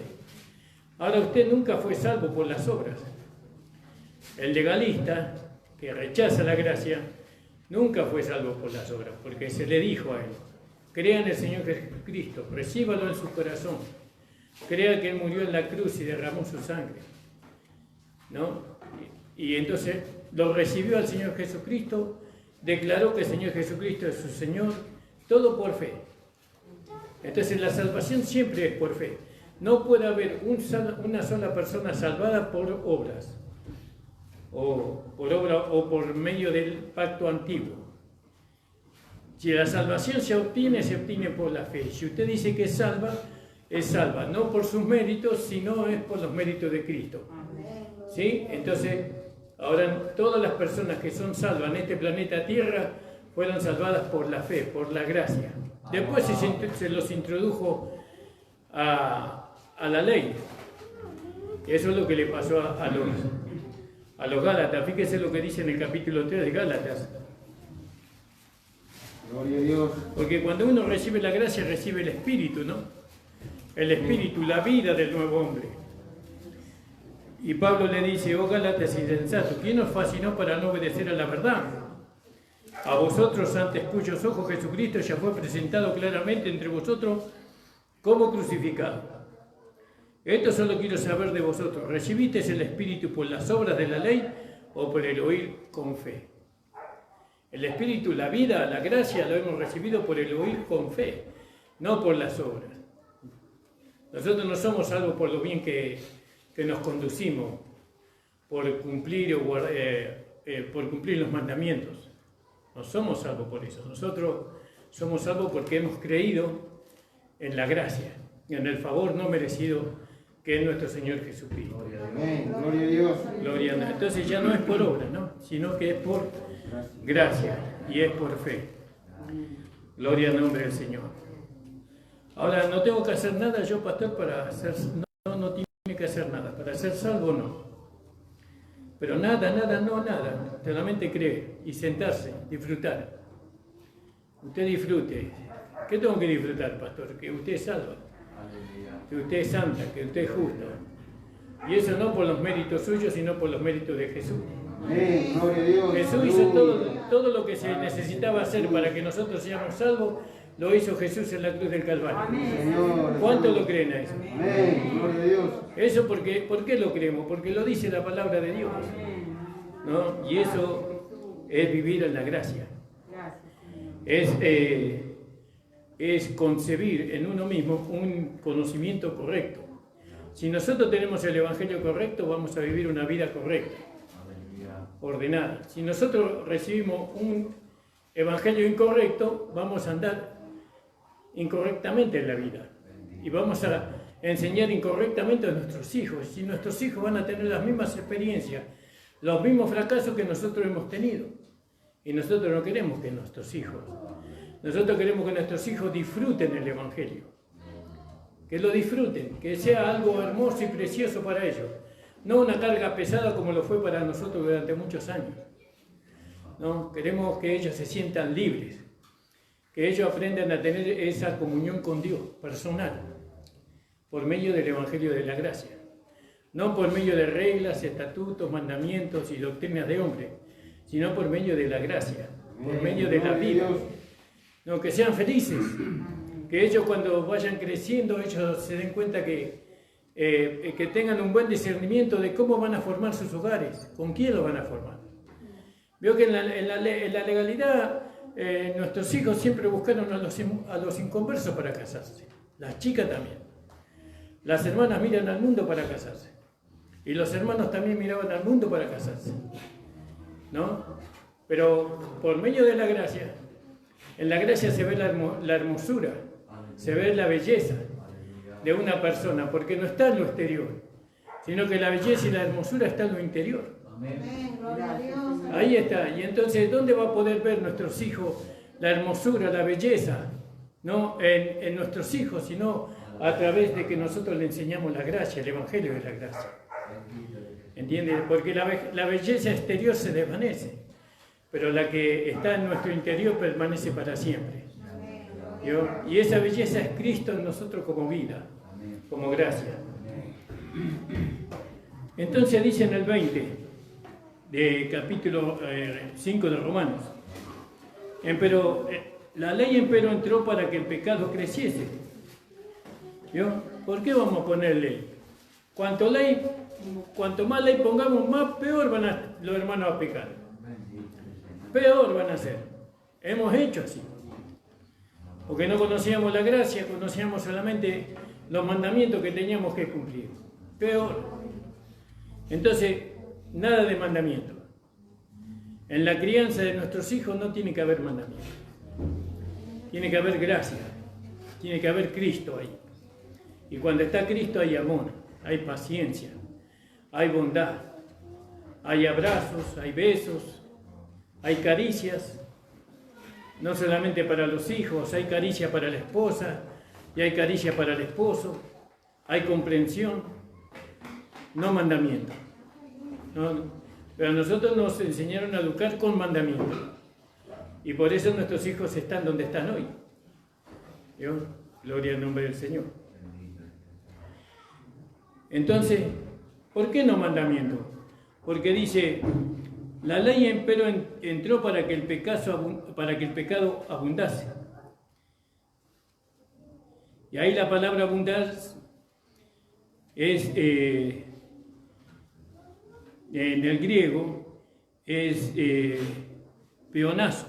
Ahora, usted nunca fue salvo por las obras. El legalista, que rechaza la gracia, nunca fue salvo por las obras, porque se le dijo a él, crea en el Señor Jesucristo, recíbalo en su corazón, crea que Él murió en la cruz y derramó su sangre, ¿no? Y entonces lo recibió al Señor Jesucristo, declaró que el Señor Jesucristo es su Señor, todo por fe. Entonces la salvación siempre es por fe. No puede haber una sola persona salvada por obras, o por medio del pacto antiguo. Si la salvación se obtiene por la fe. Si usted dice que es salva, es salva, no por sus méritos, sino es por los méritos de Cristo. ¿Sí? Entonces, ahora todas las personas que son salvas en este planeta Tierra fueron salvadas por la fe, por la gracia. Después se los introdujo a la ley. Eso es lo que le pasó a los Gálatas. Fíjese lo que dice en el capítulo 3 de Gálatas. Gloria a Dios. Porque cuando uno recibe la gracia, recibe el Espíritu, ¿no? El Espíritu, la vida del nuevo hombre. Y Pablo le dice, oh Gálatas insensatos, ¿quién os fascinó para no obedecer a la verdad? A vosotros, ante cuyos ojos Jesucristo ya fue presentado claramente entre vosotros como crucificado. Esto solo quiero saber de vosotros. ¿Recibisteis el Espíritu por las obras de la ley o por el oír con fe? El Espíritu, la vida, la gracia lo hemos recibido por el oír con fe, no por las obras. Nosotros no somos salvos por lo bien que nos conducimos, por cumplir los mandamientos. No somos salvos por eso. Nosotros somos salvos porque hemos creído en la gracia, en el favor no merecido que es nuestro Señor Jesucristo. Amén. Gloria a Dios. Gloria a Dios. Entonces ya no es por obra, ¿no? Sino que es por gracia y es por fe. Gloria al nombre del Señor. Ahora, no tengo que hacer nada yo, pastor, para ser... No tiene que hacer nada. Para ser salvo, no. Pero nada. Solamente creer y sentarse, disfrutar. Usted disfrute. ¿Qué tengo que disfrutar, pastor? Que usted es salvo, que usted es santa, que usted es justo. Y eso no por los méritos suyos, sino por los méritos de Jesús. Amén. Gloria a Dios. Jesús hizo todo lo que se necesitaba hacer para que nosotros seamos salvos, lo hizo Jesús en la cruz del Calvario. Señor. ¿Cuánto lo creen a eso? Amén. Gloria a Dios. Eso ¿por qué lo creemos? Porque lo dice la palabra de Dios, ¿no? Y eso es vivir en la gracia. Es concebir en uno mismo un conocimiento correcto. Si nosotros tenemos el Evangelio correcto, vamos a vivir una vida correcta, ordenada. Si nosotros recibimos un Evangelio incorrecto, vamos a andar incorrectamente en la vida. Y vamos a enseñar incorrectamente a nuestros hijos. Si nuestros hijos van a tener las mismas experiencias, los mismos fracasos que nosotros hemos tenido. Y nosotros no queremos que nuestros hijos... Nosotros queremos que nuestros hijos disfruten el Evangelio, que lo disfruten, que sea algo hermoso y precioso para ellos, no una carga pesada como lo fue para nosotros durante muchos años. ¿No? Queremos que ellos se sientan libres, que ellos aprendan a tener esa comunión con Dios personal, por medio del Evangelio de la Gracia, no por medio de reglas, estatutos, mandamientos y doctrinas de hombre, sino por medio de la gracia, por medio de la vida. No, que sean felices, que ellos cuando vayan creciendo, ellos se den cuenta que tengan un buen discernimiento de cómo van a formar sus hogares, con quién los van a formar. Veo que en la legalidad nuestros hijos siempre buscaron a los inconversos para casarse, las chicas también. Las hermanas miran al mundo para casarse, y los hermanos también miraban al mundo para casarse, ¿no? Pero por medio de la gracia, en la gracia se ve la hermosura, se ve la belleza de una persona, porque no está en lo exterior, sino que la belleza y la hermosura está en lo interior. Amén. Gloria a Dios. Ahí está. Y entonces, ¿dónde va a poder ver nuestros hijos la hermosura, la belleza? No en nuestros hijos, sino a través de que nosotros le enseñamos la gracia, el Evangelio de la gracia. ¿Entiendes? Porque la belleza exterior se desvanece, pero la que está en nuestro interior permanece para siempre. ¿Yo? Y esa belleza es Cristo en nosotros como vida, como gracia. Entonces dice en el 20 de capítulo 5 de Romanos, la ley empero entró para que el pecado creciese. ¿Yo? ¿Por qué vamos a poner ley? Cuanto más ley pongamos, más peor van los hermanos a pecar. Peor van a ser. Hemos hecho así. Porque no conocíamos la gracia, conocíamos solamente los mandamientos que teníamos que cumplir. Peor. Entonces, nada de mandamiento. En la crianza de nuestros hijos no tiene que haber mandamiento. Tiene que haber gracia. Tiene que haber Cristo ahí. Y cuando está Cristo hay amor, hay paciencia, hay bondad, hay abrazos, hay besos, hay caricias, no solamente para los hijos, hay caricia para la esposa y hay caricia para el esposo, hay comprensión, no mandamiento. Pero a nosotros nos enseñaron a educar con mandamiento. Y por eso nuestros hijos están donde están hoy. ¿Yo? Gloria al nombre del Señor. Entonces, ¿por qué no mandamiento? Porque dice, la ley empero entró para que el pecado abundase. Y ahí la palabra abundar es, en el griego, es peonazo.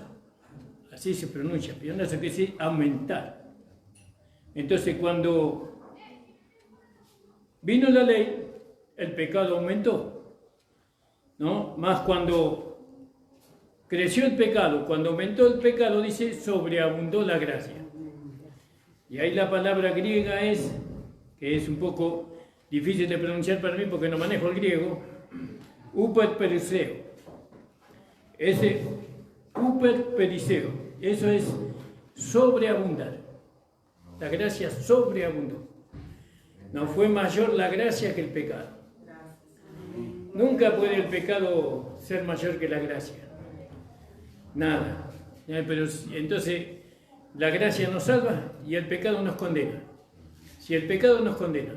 Así se pronuncia, peonazo, que quiere decir aumentar. Entonces, cuando vino la ley, el pecado aumentó, ¿no? Más cuando creció el pecado, cuando aumentó el pecado, dice, sobreabundó la gracia. Y ahí la palabra griega es, que es un poco difícil de pronunciar para mí porque no manejo el griego, uperperiseo. Ese uperperiseo, eso es sobreabundar. La gracia sobreabundó. No fue mayor la gracia que el pecado. Nunca puede el pecado ser mayor que la gracia. Nada. Pero entonces la gracia nos salva y el pecado nos condena. Si el pecado nos condena,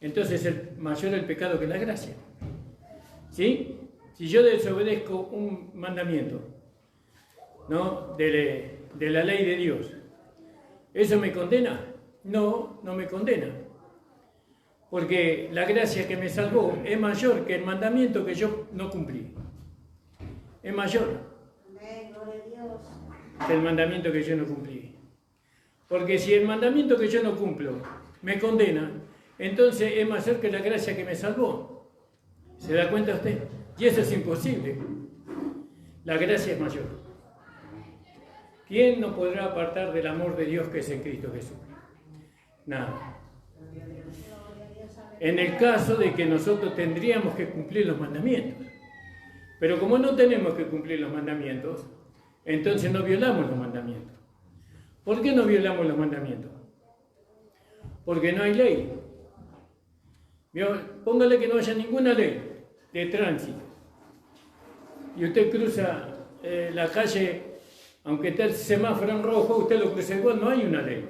entonces es mayor el pecado que la gracia. ¿Sí? Si yo desobedezco un mandamiento, ¿no? de la ley de Dios, ¿eso me condena? No, no me condena. Porque la gracia que me salvó es mayor que el mandamiento que yo no cumplí. Es mayor que el mandamiento que yo no cumplí. Porque si el mandamiento que yo no cumplo me condena, entonces es mayor que la gracia que me salvó. ¿Se da cuenta usted? Y eso es imposible. La gracia es mayor. ¿Quién nos podrá apartar del amor de Dios que es en Cristo Jesús? Nada. En el caso de que nosotros tendríamos que cumplir los mandamientos. Pero como no tenemos que cumplir los mandamientos, entonces no violamos los mandamientos. ¿Por qué no violamos los mandamientos? Porque no hay ley. Póngale que no haya ninguna ley de tránsito. Y usted cruza la calle, aunque esté el semáforo en rojo, usted lo cruza igual, no hay una ley.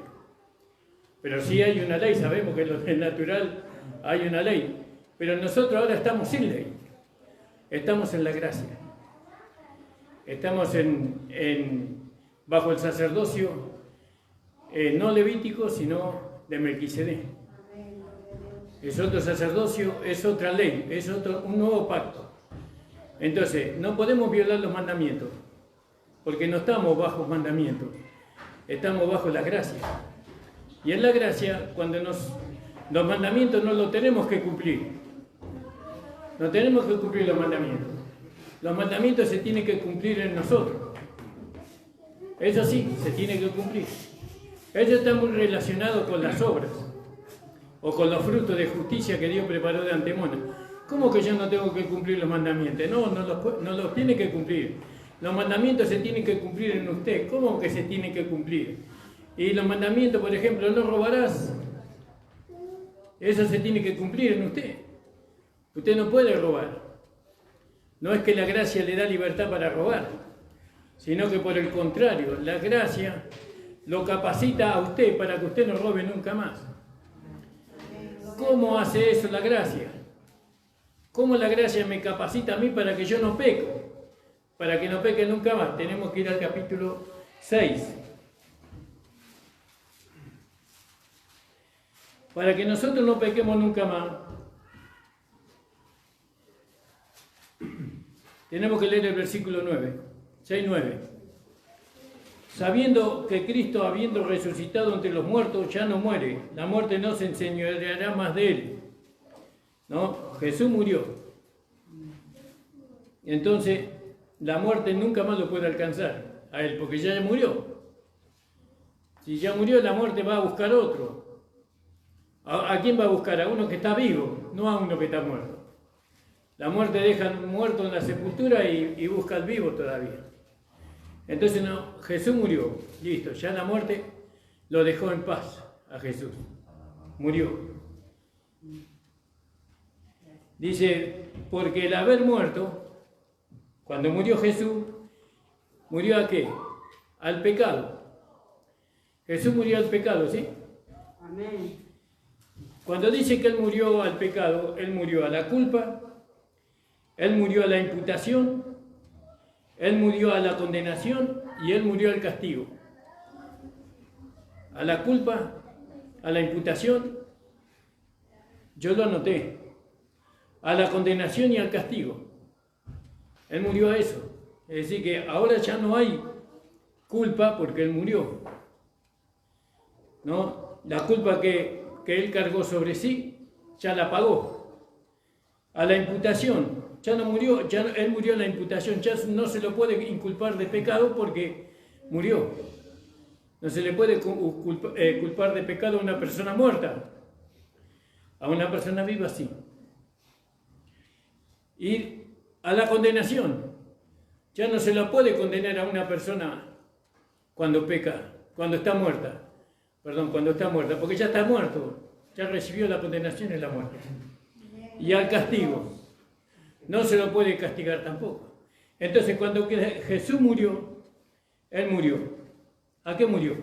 Pero sí hay una ley, sabemos que en lo natural hay una ley. Pero nosotros ahora estamos sin ley. Estamos en la gracia. Estamos bajo el sacerdocio no levítico, sino de Melquisedec. Es otro sacerdocio, es otra ley, es un nuevo pacto. Entonces, no podemos violar los mandamientos, porque no estamos bajo mandamientos, estamos bajo la gracia. Y en la gracia, cuando los mandamientos no los tenemos que cumplir, no tenemos que cumplir los mandamientos. Los mandamientos se tienen que cumplir en nosotros. Eso sí, se tiene que cumplir. Eso está muy relacionado con las obras o con los frutos de justicia que Dios preparó de antemano. ¿Cómo que yo no tengo que cumplir los mandamientos? No los tiene que cumplir. Los mandamientos se tienen que cumplir en usted. ¿Cómo que se tienen que cumplir? Y los mandamientos, por ejemplo, no robarás. Eso se tiene que cumplir en usted. Usted no puede robar. No es que la gracia le da libertad para robar, sino que por el contrario, la gracia lo capacita a usted para que usted no robe nunca más. ¿Cómo hace eso la gracia? ¿Cómo la gracia me capacita a mí para que yo no peco? Para que no peque nunca más. Tenemos que ir al capítulo 6. Para que nosotros no pequemos nunca más, tenemos que leer el versículo 9, 6-9. Sabiendo que Cristo, habiendo resucitado entre los muertos, ya no muere, la muerte no se enseñoreará más de él. ¿No? Jesús murió. Entonces, la muerte nunca más lo puede alcanzar a él, porque ya murió. Si ya murió, la muerte va a buscar otro. ¿A quién va a buscar? A uno que está vivo, no a uno que está muerto. La muerte deja al muerto en la sepultura y busca al vivo todavía. Entonces no, Jesús murió, listo, ya la muerte lo dejó en paz a Jesús. Murió. Dice, porque el haber muerto, cuando murió Jesús, ¿murió a qué? Al pecado. Jesús murió al pecado, ¿sí? Amén. Cuando dice que Él murió al pecado, Él murió a la culpa, Él murió a la imputación, Él murió a la condenación y Él murió al castigo. A la culpa, a la imputación, yo lo anoté, a la condenación y al castigo. Él murió a eso. Es decir, que ahora ya no hay culpa porque Él murió. ¿No? La culpa que Él cargó sobre sí, ya la pagó. A la imputación, ya no murió, ya Él murió en la imputación, ya no se lo puede inculpar de pecado porque murió. No se le puede culpar de pecado a una persona muerta. A una persona viva sí. Y a la condenación, ya no se la puede condenar a una persona cuando peca, cuando está muerta. Perdón, cuando está muerta, porque ya está muerto, ya recibió la condenación en la muerte. Y al castigo, no se lo puede castigar tampoco. Entonces, cuando Jesús murió, Él murió. ¿A qué murió?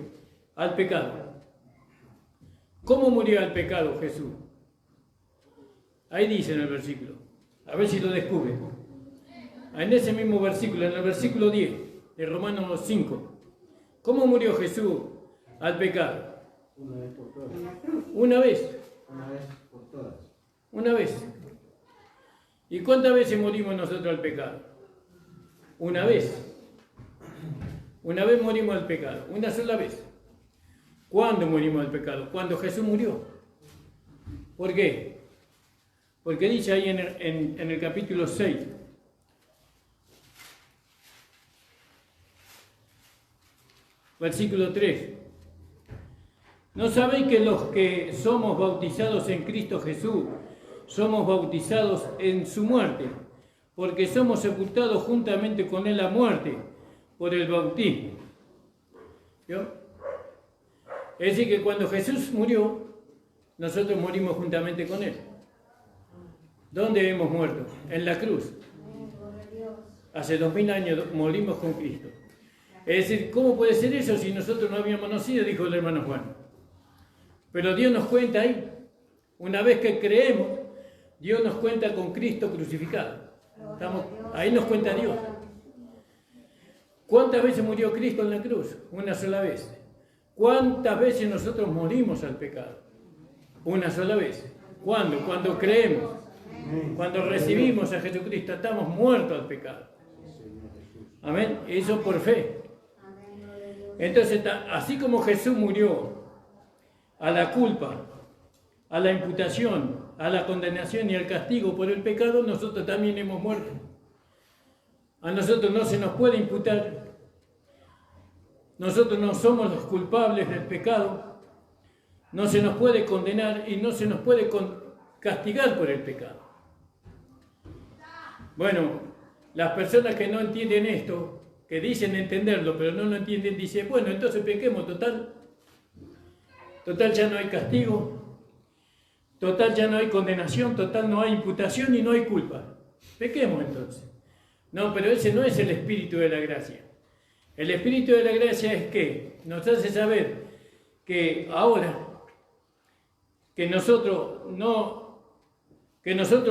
Al pecado. ¿Cómo murió al pecado Jesús? Ahí dice en el versículo, a ver si lo descubre. En ese mismo versículo, en el versículo 10 de Romanos 5, ¿cómo murió Jesús al pecado? Una vez por todas. Una vez. Una vez por todas. Una vez. ¿Y cuántas veces morimos nosotros al pecado? Una vez. Una vez morimos al pecado. Una sola vez. ¿Cuándo morimos al pecado? Cuando Jesús murió. ¿Por qué? Porque dice ahí en el capítulo 6. Versículo 3. ¿No sabéis que los que somos bautizados en Cristo Jesús somos bautizados en su muerte? Porque somos sepultados juntamente con Él a muerte por el bautismo. ¿Vio? Es decir, que cuando Jesús murió, nosotros morimos juntamente con Él. ¿Dónde hemos muerto? En la cruz. Hace 2000 años morimos con Cristo. Es decir, ¿cómo puede ser eso si nosotros no habíamos nacido? Dijo el hermano Juan. Pero Dios nos cuenta ahí, una vez que creemos, Dios nos cuenta con Cristo crucificado. Ahí nos cuenta Dios. ¿Cuántas veces murió Cristo en la cruz? Una sola vez. ¿Cuántas veces nosotros morimos al pecado? Una sola vez. ¿Cuándo? Cuando creemos. Cuando recibimos a Jesucristo, estamos muertos al pecado. Amén. Eso por fe. Entonces, así como Jesús murió a la culpa, a la imputación, a la condenación y al castigo por el pecado, nosotros también hemos muerto. A nosotros no se nos puede imputar. Nosotros no somos los culpables del pecado. No se nos puede condenar y no se nos puede castigar por el pecado. Bueno, las personas que no entienden esto, que dicen entenderlo, pero no lo entienden, dicen, bueno, entonces pequemos, total ya no hay castigo, total ya no hay condenación, total no hay imputación y no hay culpa. Pequemos entonces. No, pero ese no es el espíritu de la gracia. El espíritu de la gracia es que nos hace saber que ahora que nosotros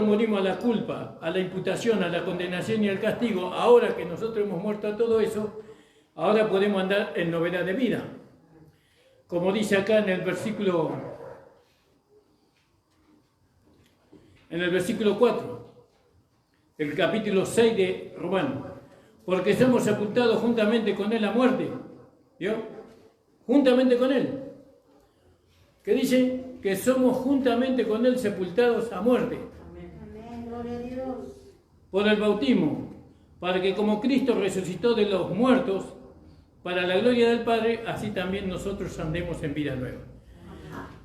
morimos a la culpa, a la imputación, a la condenación y al castigo, ahora que nosotros hemos muerto a todo eso, ahora podemos andar en novedad de vida. Como dice acá en el versículo 4, el capítulo 6 de Romanos, porque somos sepultados juntamente con Él a muerte. ¿Vio? Juntamente con Él. ¿Qué dice? Que somos juntamente con Él sepultados a muerte. Amén, gloria a Dios. Por el bautismo, para que como Cristo resucitó de los muertos, para la gloria del Padre, así también nosotros andemos en vida nueva.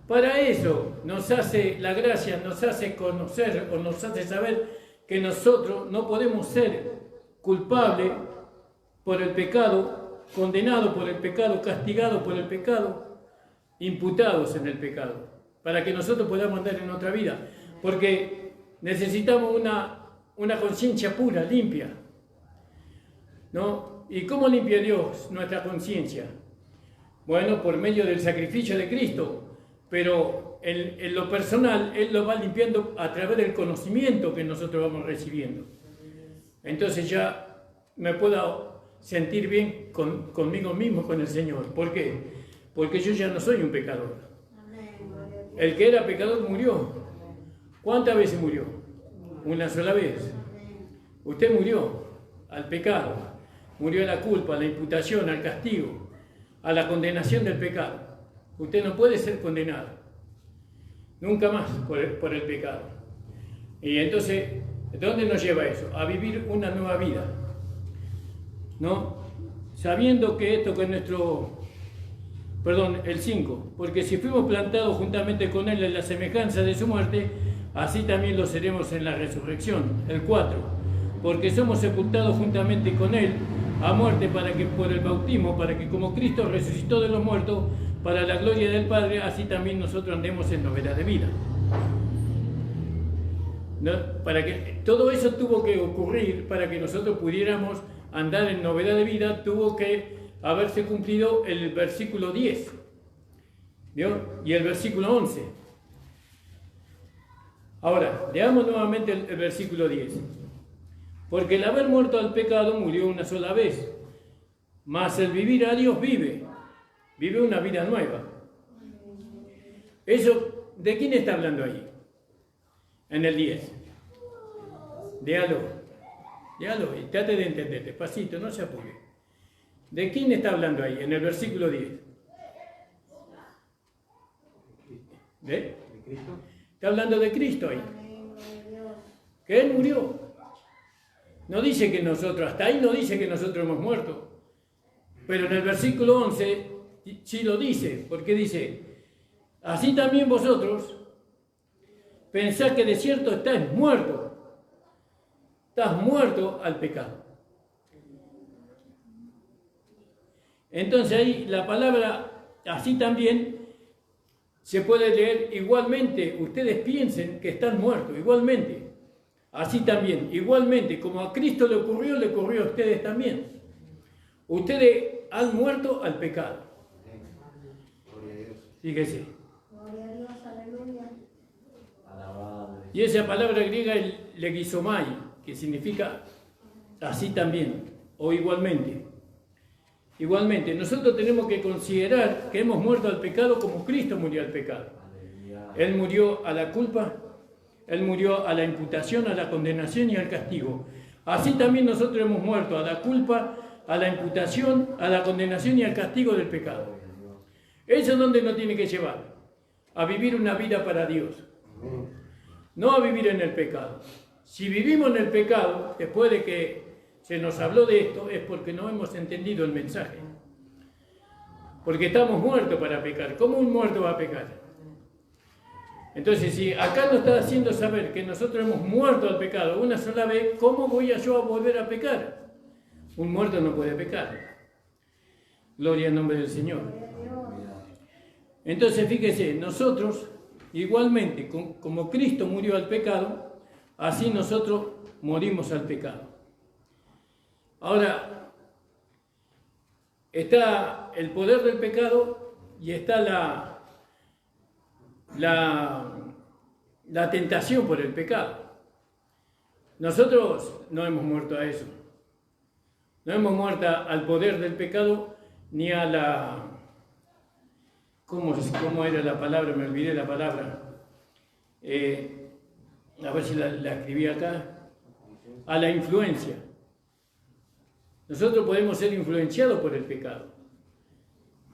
Para eso nos hace la gracia, nos hace conocer o nos hace saber que nosotros no podemos ser culpables por el pecado, condenados por el pecado, castigados por el pecado, imputados en el pecado, para que nosotros podamos andar en otra vida, porque necesitamos una conciencia pura, limpia, ¿no? ¿Y cómo limpia Dios nuestra conciencia? Bueno, por medio del sacrificio de Cristo, pero en lo personal Él lo va limpiando a través del conocimiento que nosotros vamos recibiendo. Entonces ya me puedo sentir bien conmigo mismo, con el Señor. ¿Por qué? Porque yo ya no soy un pecador. El que era pecador murió. ¿Cuántas veces murió? Una sola vez. Usted murió al pecado, murió a la culpa, a la imputación, al castigo, a la condenación del pecado. Usted no puede ser condenado, nunca más por el pecado. Y entonces, ¿dónde nos lleva eso? A vivir una nueva vida, ¿no? Sabiendo que esto que es el 5, porque si fuimos plantados juntamente con Él en la semejanza de su muerte, así también lo seremos en la resurrección. El 4, porque somos sepultados juntamente con Él a muerte para que por el bautismo, para que como Cristo resucitó de los muertos, para la gloria del Padre, así también nosotros andemos en novedad de vida. ¿No? Para que todo eso tuvo que ocurrir, para que nosotros pudiéramos andar en novedad de vida, tuvo que haberse cumplido el versículo 10, ¿vio? Y el versículo 11. Ahora, leamos nuevamente el versículo 10. Porque el haber muerto al pecado murió una sola vez, mas el vivir a Dios vive una vida nueva. Eso, ¿de quién está hablando ahí? En el 10. Léalo y trate de entender, despacito, no se apure. ¿De quién está hablando ahí? En el versículo 10. ¿De Cristo? Está hablando de Cristo ahí. Que Él murió. No dice que nosotros, hasta ahí no dice que nosotros hemos muerto. Pero en el versículo 11 sí lo dice, porque dice, así también vosotros pensáis que de cierto estáis muertos. Estás muerto al pecado. Entonces ahí la palabra así también se puede leer igualmente. Ustedes piensen que están muertos, igualmente. Así también, igualmente, como a Cristo le ocurrió a ustedes también. Ustedes han muerto al pecado. Fíjese. Gloria a Dios, aleluya. Y esa palabra griega es legisomai, que significa así también, o igualmente. Igualmente, nosotros tenemos que considerar que hemos muerto al pecado como Cristo murió al pecado. Él murió a la culpa, Él murió a la imputación, a la condenación y al castigo. Así también nosotros hemos muerto a la culpa, a la imputación, a la condenación y al castigo del pecado. Eso es donde nos tiene que llevar, a vivir una vida para Dios, no a vivir en el pecado. Si vivimos en el pecado, después de que se nos habló de esto, es porque no hemos entendido el mensaje. Porque estamos muertos para pecar. ¿Cómo un muerto va a pecar? Entonces, si acá nos está haciendo saber que nosotros hemos muerto al pecado una sola vez, ¿cómo voy yo a volver a pecar? Un muerto no puede pecar. Gloria al nombre del Señor. Entonces, fíjese, nosotros, igualmente, como Cristo murió al pecado, así nosotros morimos al pecado. Ahora, está el poder del pecado y está la tentación por el pecado. Nosotros no hemos muerto a eso. No hemos muerto al poder del pecado ni a la... ¿Cómo era la palabra? Me olvidé la palabra. A ver si la escribí acá. A la influencia. Nosotros podemos ser influenciados por el pecado.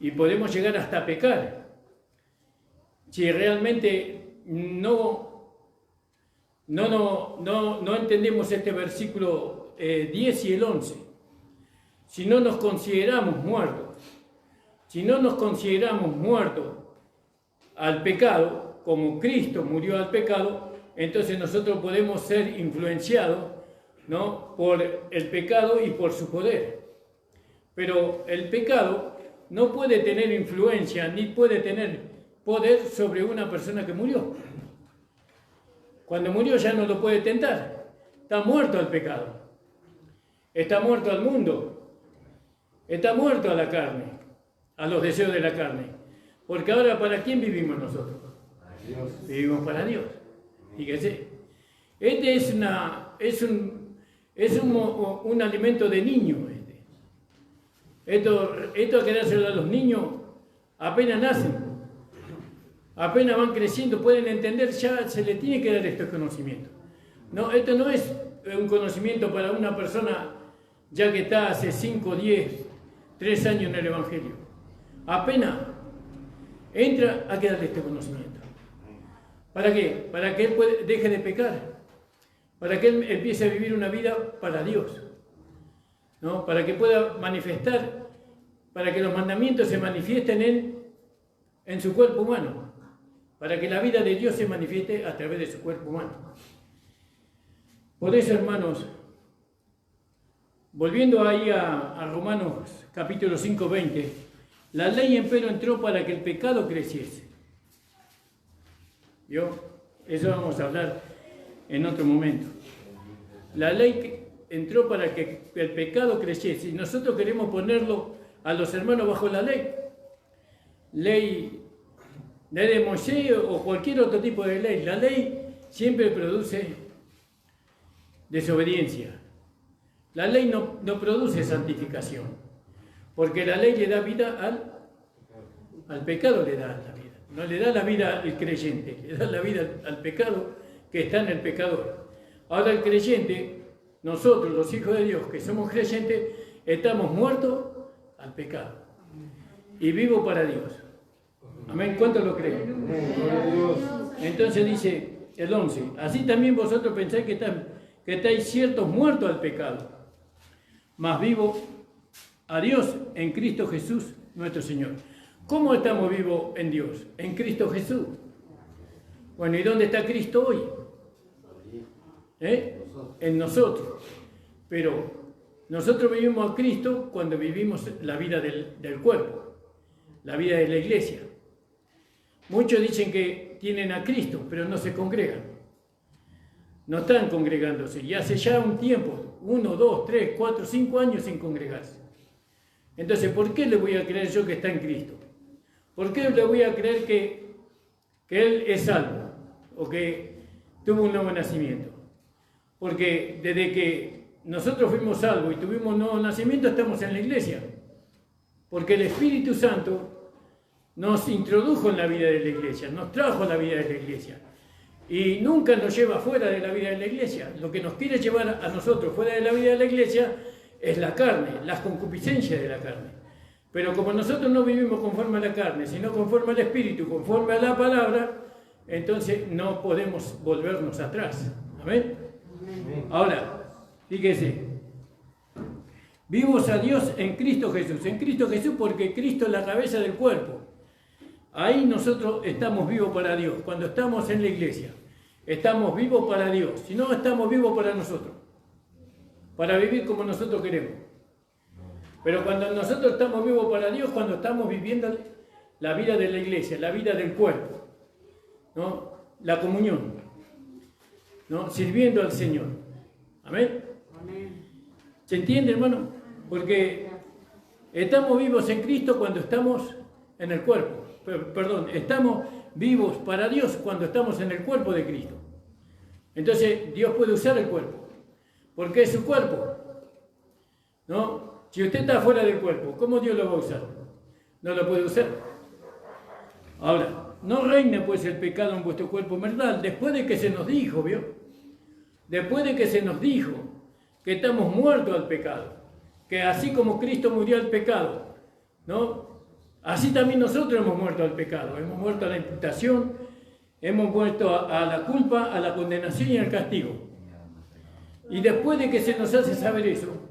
Y podemos llegar hasta pecar. Si realmente no entendemos este versículo 10 y el 11. Si no nos consideramos muertos. Si no nos consideramos muertos al pecado, como Cristo murió al pecado, entonces nosotros podemos ser influenciados, ¿no?, por el pecado y por su poder. Pero el pecado no puede tener influencia ni puede tener poder sobre una persona que murió. Cuando murió ya no lo puede tentar. Está muerto al pecado. Está muerto al mundo. Está muerto a la carne, a los deseos de la carne. Porque ahora, ¿para quién vivimos nosotros? Vivimos para Dios. Fíjese. Este es un alimento de niño. Esto hay que dárselo a los niños apenas nacen. Apenas van creciendo, pueden entender, ya se les tiene que dar este conocimiento. No, esto no es un conocimiento para una persona ya que está hace 5, 10, 3 años en el Evangelio. Apenas entra, hay que darle este conocimiento. ¿Para qué? Para que él deje de pecar. Para que él empiece a vivir una vida para Dios. ¿No? Para que pueda manifestar, para que los mandamientos se manifiesten en su cuerpo humano. Para que la vida de Dios se manifieste a través de su cuerpo humano. Por eso, hermanos, volviendo ahí a Romanos capítulo 5, 20, la ley empero entró para que el pecado creciese. ¿Vio? Eso vamos a hablar en otro momento. La ley entró para que el pecado creciese y nosotros queremos ponerlo a los hermanos bajo la ley. Ley de Moisés o cualquier otro tipo de ley. La ley siempre produce desobediencia. La ley no produce santificación, porque la ley le da vida al pecado, le da la vida. No le da la vida al creyente, le da la vida al pecado que está en el pecador. Ahora el creyente, nosotros los hijos de Dios que somos creyentes, estamos muertos al pecado y vivos para Dios. Amén. ¿Cuántos lo creen? Entonces dice el 11, así también vosotros pensáis que estáis ciertos muertos al pecado, mas vivos a Dios en Cristo Jesús nuestro Señor. ¿Cómo estamos vivos en Dios? En Cristo Jesús. Bueno, ¿y dónde está Cristo hoy? En nosotros. Pero nosotros vivimos a Cristo cuando vivimos la vida del cuerpo, la vida de la iglesia. Muchos dicen que tienen a Cristo, pero no se congregan. No están congregándose. Y hace ya un tiempo, 1, 2, 3, 4, 5 años sin congregarse. Entonces, ¿por qué le voy a creer yo que está en Cristo? ¿Por qué le voy a creer que Él es salvo? O que tuvo un nuevo nacimiento. Porque desde que nosotros fuimos salvos y tuvimos un nuevo nacimiento, estamos en la iglesia. Porque el Espíritu Santo nos introdujo en la vida de la iglesia, nos trajo a la vida de la iglesia. Y nunca nos lleva fuera de la vida de la iglesia. Lo que nos quiere llevar a nosotros fuera de la vida de la iglesia es la carne, las concupiscencias de la carne. Pero como nosotros no vivimos conforme a la carne, sino conforme al Espíritu, conforme a la palabra, entonces no podemos volvernos atrás. ¿Amén? Ahora, fíjese. Vivos a Dios en Cristo Jesús. En Cristo Jesús porque Cristo es la cabeza del cuerpo. Ahí nosotros estamos vivos para Dios. Cuando estamos en la iglesia, estamos vivos para Dios. Si no, estamos vivos para nosotros. Para vivir como nosotros queremos. Pero cuando nosotros estamos vivos para Dios, cuando estamos viviendo la vida de la iglesia, la vida del cuerpo, ¿no? La comunión, ¿no? Sirviendo al Señor. Amén. ¿Se entiende, hermano? Porque estamos vivos en Cristo cuando estamos en el cuerpo. Perdón, estamos vivos para Dios cuando estamos en el cuerpo de Cristo. Entonces, Dios puede usar el cuerpo, porque es su cuerpo, ¿no? Si usted está fuera del cuerpo, ¿cómo Dios lo va a usar? No lo puede usar. Ahora, no reina pues el pecado en vuestro cuerpo mortal, después de que se nos dijo, ¿vio? Después de que se nos dijo que estamos muertos al pecado, que así como Cristo murió al pecado, ¿no? Así también nosotros hemos muerto al pecado, hemos muerto a la imputación, hemos muerto a la culpa, a la condenación y al castigo. Y después de que se nos hace saber eso,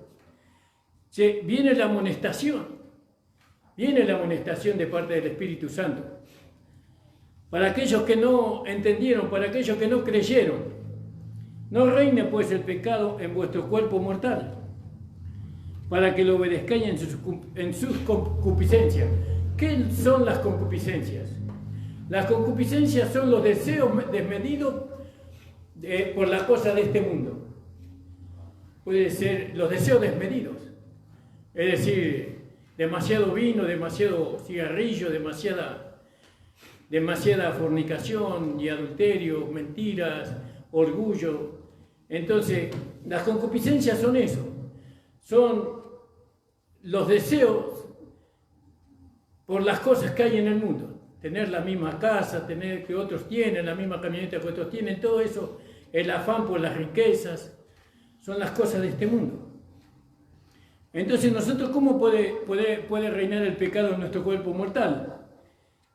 viene la amonestación de parte del Espíritu Santo. para aquellos que no entendieron, para aquellos que no creyeron. No reine pues el pecado en vuestro cuerpo mortal, para que lo obedezcáis en sus concupiscencias. ¿Qué son las concupiscencias? Las concupiscencias son los deseos desmedidos por la cosa de este mundo. Puede ser los deseos desmedidos, es decir, demasiado vino, demasiado cigarrillo, demasiada fornicación y adulterio, mentiras, orgullo. Entonces, las concupiscencias son eso, son los deseos por las cosas que hay en el mundo. Tener la misma casa, tener que otros tienen, la misma camioneta que otros tienen, todo eso, el afán por las riquezas, son las cosas de este mundo. Entonces nosotros, ¿cómo puede reinar el pecado en nuestro cuerpo mortal?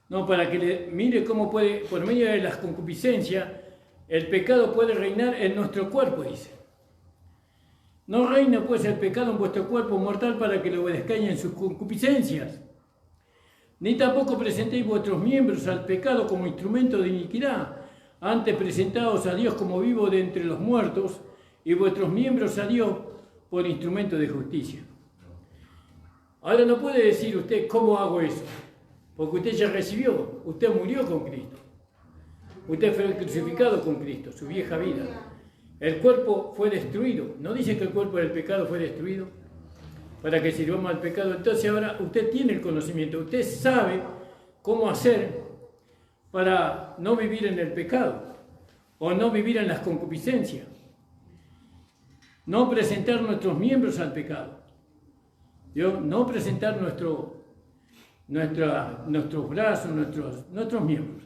No, para que mire cómo puede, por medio de las concupiscencias, el pecado puede reinar en nuestro cuerpo, dice. No reina pues el pecado en vuestro cuerpo mortal para que lo obedezcáis en sus concupiscencias. Ni tampoco presentéis vuestros miembros al pecado como instrumento de iniquidad, antes presentaos a Dios como vivo de entre los muertos, y vuestros miembros a Dios por instrumento de justicia. Ahora no puede decir usted, ¿cómo hago eso? Porque usted ya recibió, usted murió con Cristo. Usted fue crucificado con Cristo, su vieja vida. El cuerpo fue destruido. ¿No dice que el cuerpo del pecado fue destruido? Para que sirvamos al pecado. Entonces ahora usted tiene el conocimiento, usted sabe cómo hacer para no vivir en el pecado o no vivir en las concupiscencias. No presentar nuestros miembros al pecado. No presentar nuestros brazos, nuestros miembros.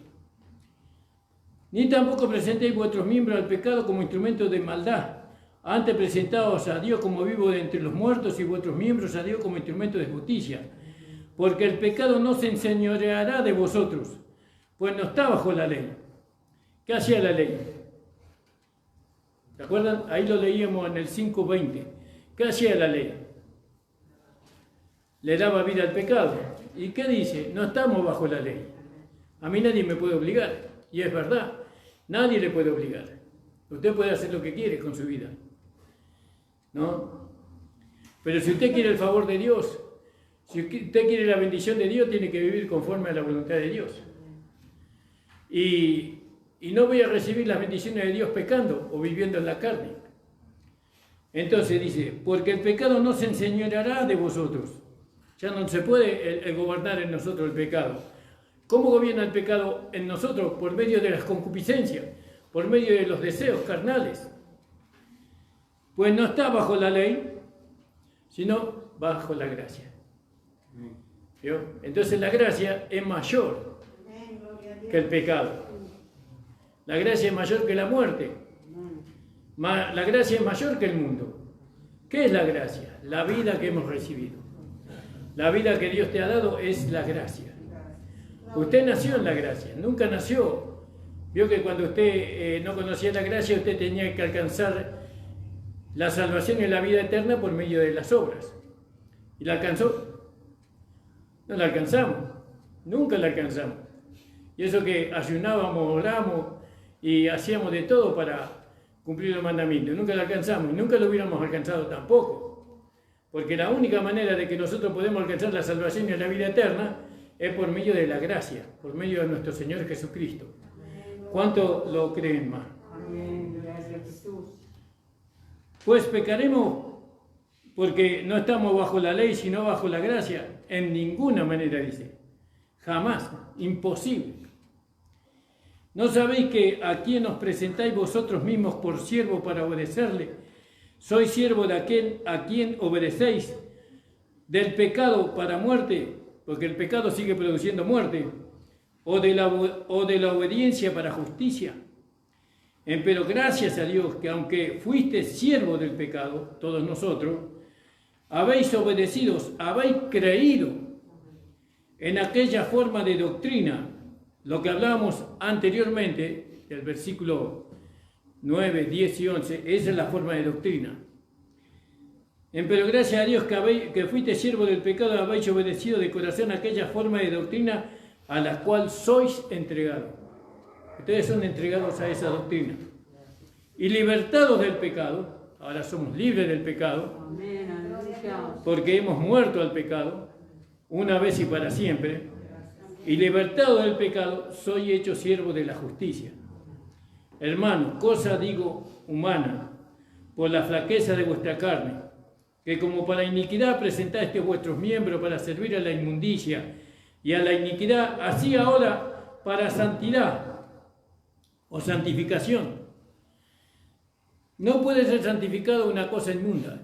Ni tampoco presentéis vuestros miembros al pecado como instrumento de maldad. Antes presentaos a Dios como vivo de entre los muertos y vuestros miembros a Dios como instrumento de justicia. Porque el pecado no se enseñoreará de vosotros, pues no está bajo la ley. ¿Qué hacía la ley? ¿Se acuerdan? Ahí lo leíamos en el 5:20. ¿Qué hacía la ley? Le daba vida al pecado. ¿Y qué dice? No estamos bajo la ley. A mí nadie me puede obligar. Y es verdad, nadie le puede obligar. Usted puede hacer lo que quiere con su vida, ¿no? Pero si usted quiere el favor de Dios, si usted quiere la bendición de Dios, tiene que vivir conforme a la voluntad de Dios. Y no voy a recibir las bendiciones de Dios pecando o viviendo en la carne. Entonces dice, porque el pecado no se enseñoreará de vosotros. Ya no se puede gobernar en nosotros el pecado. ¿Cómo gobierna el pecado en nosotros? Por medio de las concupiscencias, por medio de los deseos carnales. Pues no está bajo la ley, sino bajo la gracia. ¿Vio? Entonces la gracia es mayor que el pecado. La gracia es mayor que la muerte. La gracia es mayor que el mundo. ¿Qué es la gracia? La vida que hemos recibido. La vida que Dios te ha dado es la gracia. Usted nació en la gracia, nunca nació. Vio que cuando usted no conocía la gracia, usted tenía que alcanzar la salvación y la vida eterna por medio de las obras. ¿Y la alcanzó? No la alcanzamos, nunca la alcanzamos. Y eso que ayunábamos, oramos y hacíamos de todo para cumplir los mandamientos, nunca la alcanzamos y nunca lo hubiéramos alcanzado tampoco. Porque la única manera de que nosotros podemos alcanzar la salvación y la vida eterna es por medio de la gracia, por medio de nuestro Señor Jesucristo. ¿Cuánto lo creen más? Amén, gracias Jesús. Pues pecaremos porque no estamos bajo la ley, sino bajo la gracia. En ninguna manera, dice. Jamás, imposible. ¿No sabéis que a quien os presentáis vosotros mismos por siervo para obedecerle, sois siervo de aquel a quien obedecéis, del pecado para muerte, porque el pecado sigue produciendo muerte, o de la obediencia para justicia? Pero gracias a Dios que aunque fuiste siervo del pecado, todos nosotros, habéis obedecido, habéis creído en aquella forma de doctrina, lo que hablábamos anteriormente, el versículo 9, 10 y 11, esa es la forma de doctrina. Pero gracias a Dios que fuiste siervo del pecado, habéis obedecido de corazón aquella forma de doctrina a la cual sois entregados. Ustedes son entregados a esa doctrina. Y libertados del pecado, ahora somos libres del pecado, porque hemos muerto al pecado, una vez y para siempre, y libertado del pecado, soy hecho siervo de la justicia. Hermano, cosa digo humana, por la flaqueza de vuestra carne, que como para iniquidad presentáis vuestros miembros para servir a la inmundicia y a la iniquidad, así ahora para santidad o santificación. No puede ser santificado una cosa inmunda.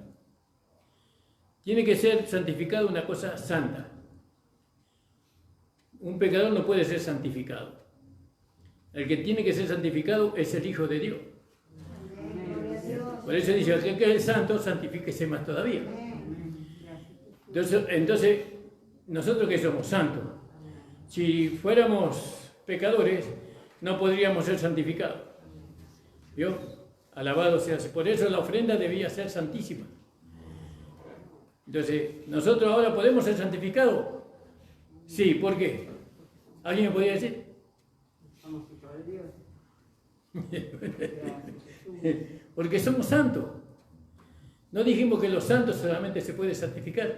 Tiene que ser santificado una cosa santa. Un pecador no puede ser santificado. El que tiene que ser santificado es el Hijo de Dios. Por eso dice, aquel que es santo, santifíquese más todavía. Entonces, nosotros que somos santos, si fuéramos pecadores, no podríamos ser santificados. ¿Vio? Alabado sea. Por eso la ofrenda debía ser santísima. Entonces, ¿nosotros ahora podemos ser santificados? Sí, ¿por qué? ¿Alguien me podría decir? Porque somos santos. No dijimos que los santos solamente se puede santificar.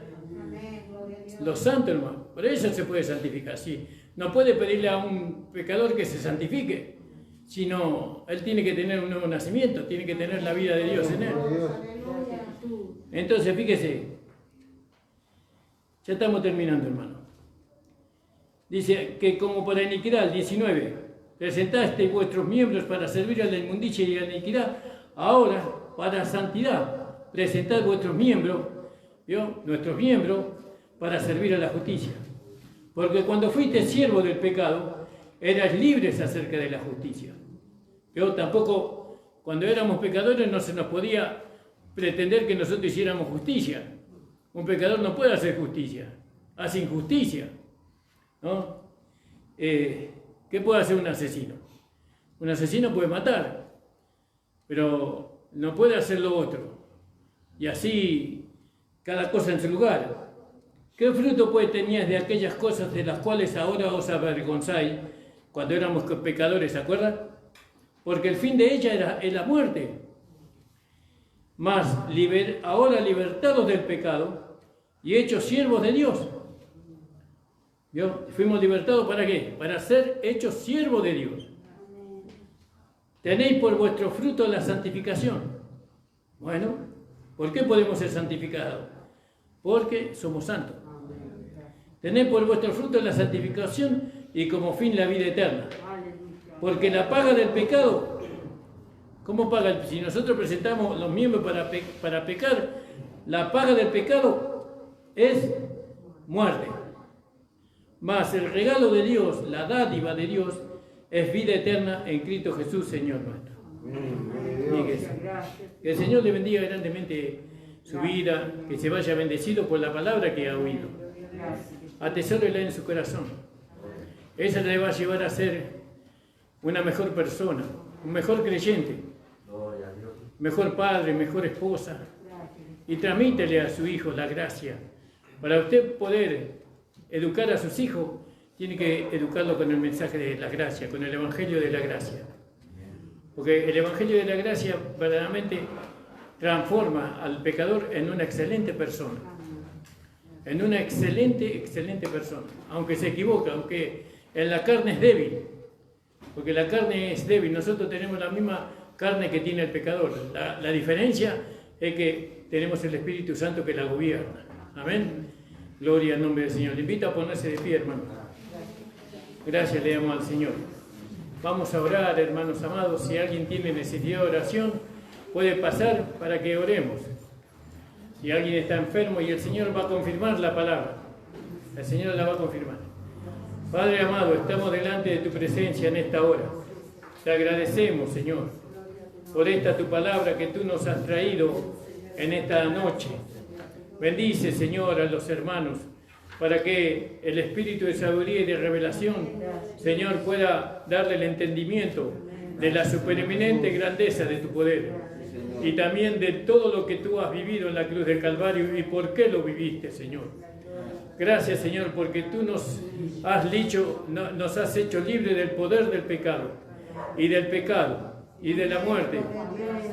Los santos, hermano, por eso se puede santificar. Sí. No puede pedirle a un pecador que se santifique, sino él tiene que tener un nuevo nacimiento, tiene que tener la vida de Dios en él. Entonces, fíjese, ya estamos terminando, hermano. Dice que como para iniquidad, 19, presentaste vuestros miembros para servir a la inmundicia y a la iniquidad, ahora para santidad, presentad vuestros miembros, ¿vio? Nuestros miembros, para servir a la justicia. Porque cuando fuiste siervo del pecado, eras libres acerca de la justicia. Pero tampoco, cuando éramos pecadores, no se nos podía pretender que nosotros hiciéramos justicia. Un pecador no puede hacer justicia, hace injusticia, ¿no? ¿Qué puede hacer un asesino? Un asesino puede matar, pero no puede hacer lo otro. Y así, cada cosa en su lugar. ¿Qué fruto pues tenías de aquellas cosas de las cuales ahora os avergonzáis cuando éramos pecadores, ¿se acuerdan? Porque el fin de ella era la muerte. Mas ahora libertados del pecado y hechos siervos de Dios. ¿Vio? Fuimos libertados ¿para qué? Para ser hechos siervos de Dios. Tenéis por vuestro fruto la santificación. Bueno, ¿por qué podemos ser santificados? Porque somos santos. Tenéis por vuestro fruto la santificación y como fin la vida eterna. Porque la paga del pecado, ¿cómo paga? Si nosotros presentamos los miembros para pecar, la paga del pecado es muerte. Mas el regalo de Dios, la dádiva de Dios, es vida eterna en Cristo Jesús, Señor nuestro. Que el Señor le bendiga grandemente su vida, que se vaya bendecido por la palabra que ha oído. Atesórela en su corazón. Esa le va a llevar a ser una mejor persona, un mejor creyente, mejor padre, mejor esposa. Y transmítele a su hijo la gracia. Para usted poder educar a sus hijos, tiene que educarlo con el mensaje de la gracia, con el evangelio de la gracia. Porque el evangelio de la gracia verdaderamente transforma al pecador en una excelente persona. En una excelente persona. Aunque se equivoca, aunque en la carne es débil. Porque la carne es débil. Nosotros tenemos la misma carne que tiene el pecador. La diferencia es que tenemos el Espíritu Santo que la gobierna. Amén. Gloria al nombre del Señor. Le invito a ponerse de pie, hermano. Gracias le damos al Señor. Vamos a orar, hermanos amados. Si alguien tiene necesidad de oración, puede pasar para que oremos. Si alguien está enfermo y el Señor va a confirmar la palabra, el Señor la va a confirmar. Padre amado, estamos delante de tu presencia en esta hora. Te agradecemos, Señor, por esta tu palabra que tú nos has traído en esta noche. Bendice, Señor, a los hermanos, para que el espíritu de sabiduría y de revelación, Señor, pueda darle el entendimiento de la supereminente grandeza de tu poder. Y también de todo lo que tú has vivido en la cruz del Calvario y por qué lo viviste, Señor. Gracias, Señor, porque tú nos has hecho libre del poder del pecado y de la muerte.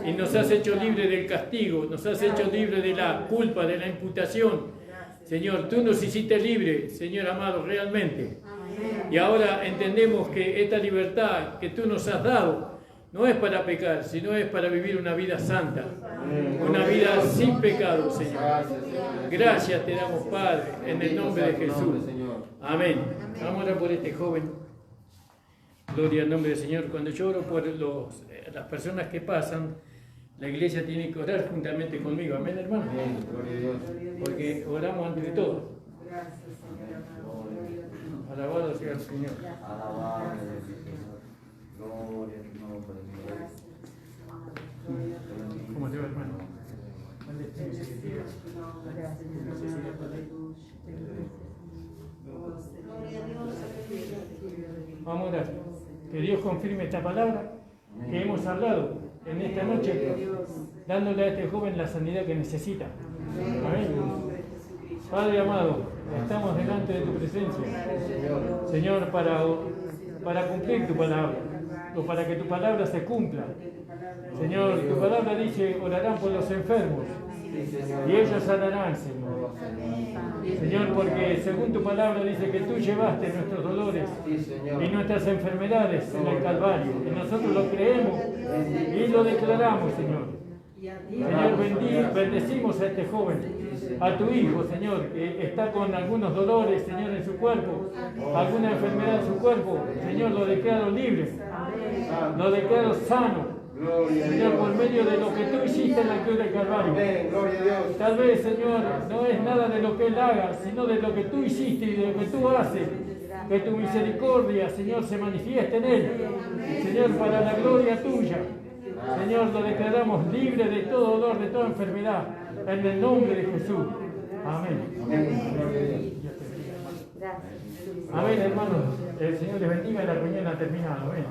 Y nos has hecho libre del castigo, nos has hecho libre de la culpa, de la imputación. Señor, tú nos hiciste libre, Señor amado, realmente. Y ahora entendemos que esta libertad que tú nos has dado no es para pecar, sino es para vivir una vida santa, una vida sin pecado, Señor. Gracias te damos, Padre, en el nombre de Jesús. Amén. Vamos a orar por este joven. Gloria al nombre del Señor. Cuando yo oro por las personas que pasan, la iglesia tiene que orar juntamente conmigo. Amén, hermano. Porque oramos antes de todo. Alabado sea el Señor. Alabado sea el Señor. Gloria a tu nombre. ¿Cómo te va, hermano? Vamos a orar. Que Dios confirme esta palabra que hemos hablado en esta noche, dándole a este joven la sanidad que necesita. Amén. Padre amado, estamos delante de tu presencia, Señor, para cumplir tu palabra, o para que tu palabra se cumpla. Señor, tu palabra dice, orarán por los enfermos y ellos sanarán, Señor. Señor, porque según tu palabra dice que tú llevaste nuestros dolores y nuestras enfermedades en el Calvario. Y nosotros lo creemos y lo declaramos, Señor. Señor, bendecimos a este joven, a tu hijo, Señor, que está con algunos dolores, Señor, en su cuerpo, alguna enfermedad en su cuerpo. Señor, lo declaro libre, lo declaro sano. Señor, por medio de lo que tú hiciste en la cruz del Calvario. Tal vez, Señor, no es nada de lo que Él haga, sino de lo que tú hiciste y de lo que tú haces. Que tu misericordia, Señor, se manifieste en Él. Señor, para la gloria tuya. Señor, lo declaramos libre de todo dolor, de toda enfermedad. En el nombre de Jesús. Amén. Amén, hermanos. El Señor les bendiga y la reunión ha terminado. Amén.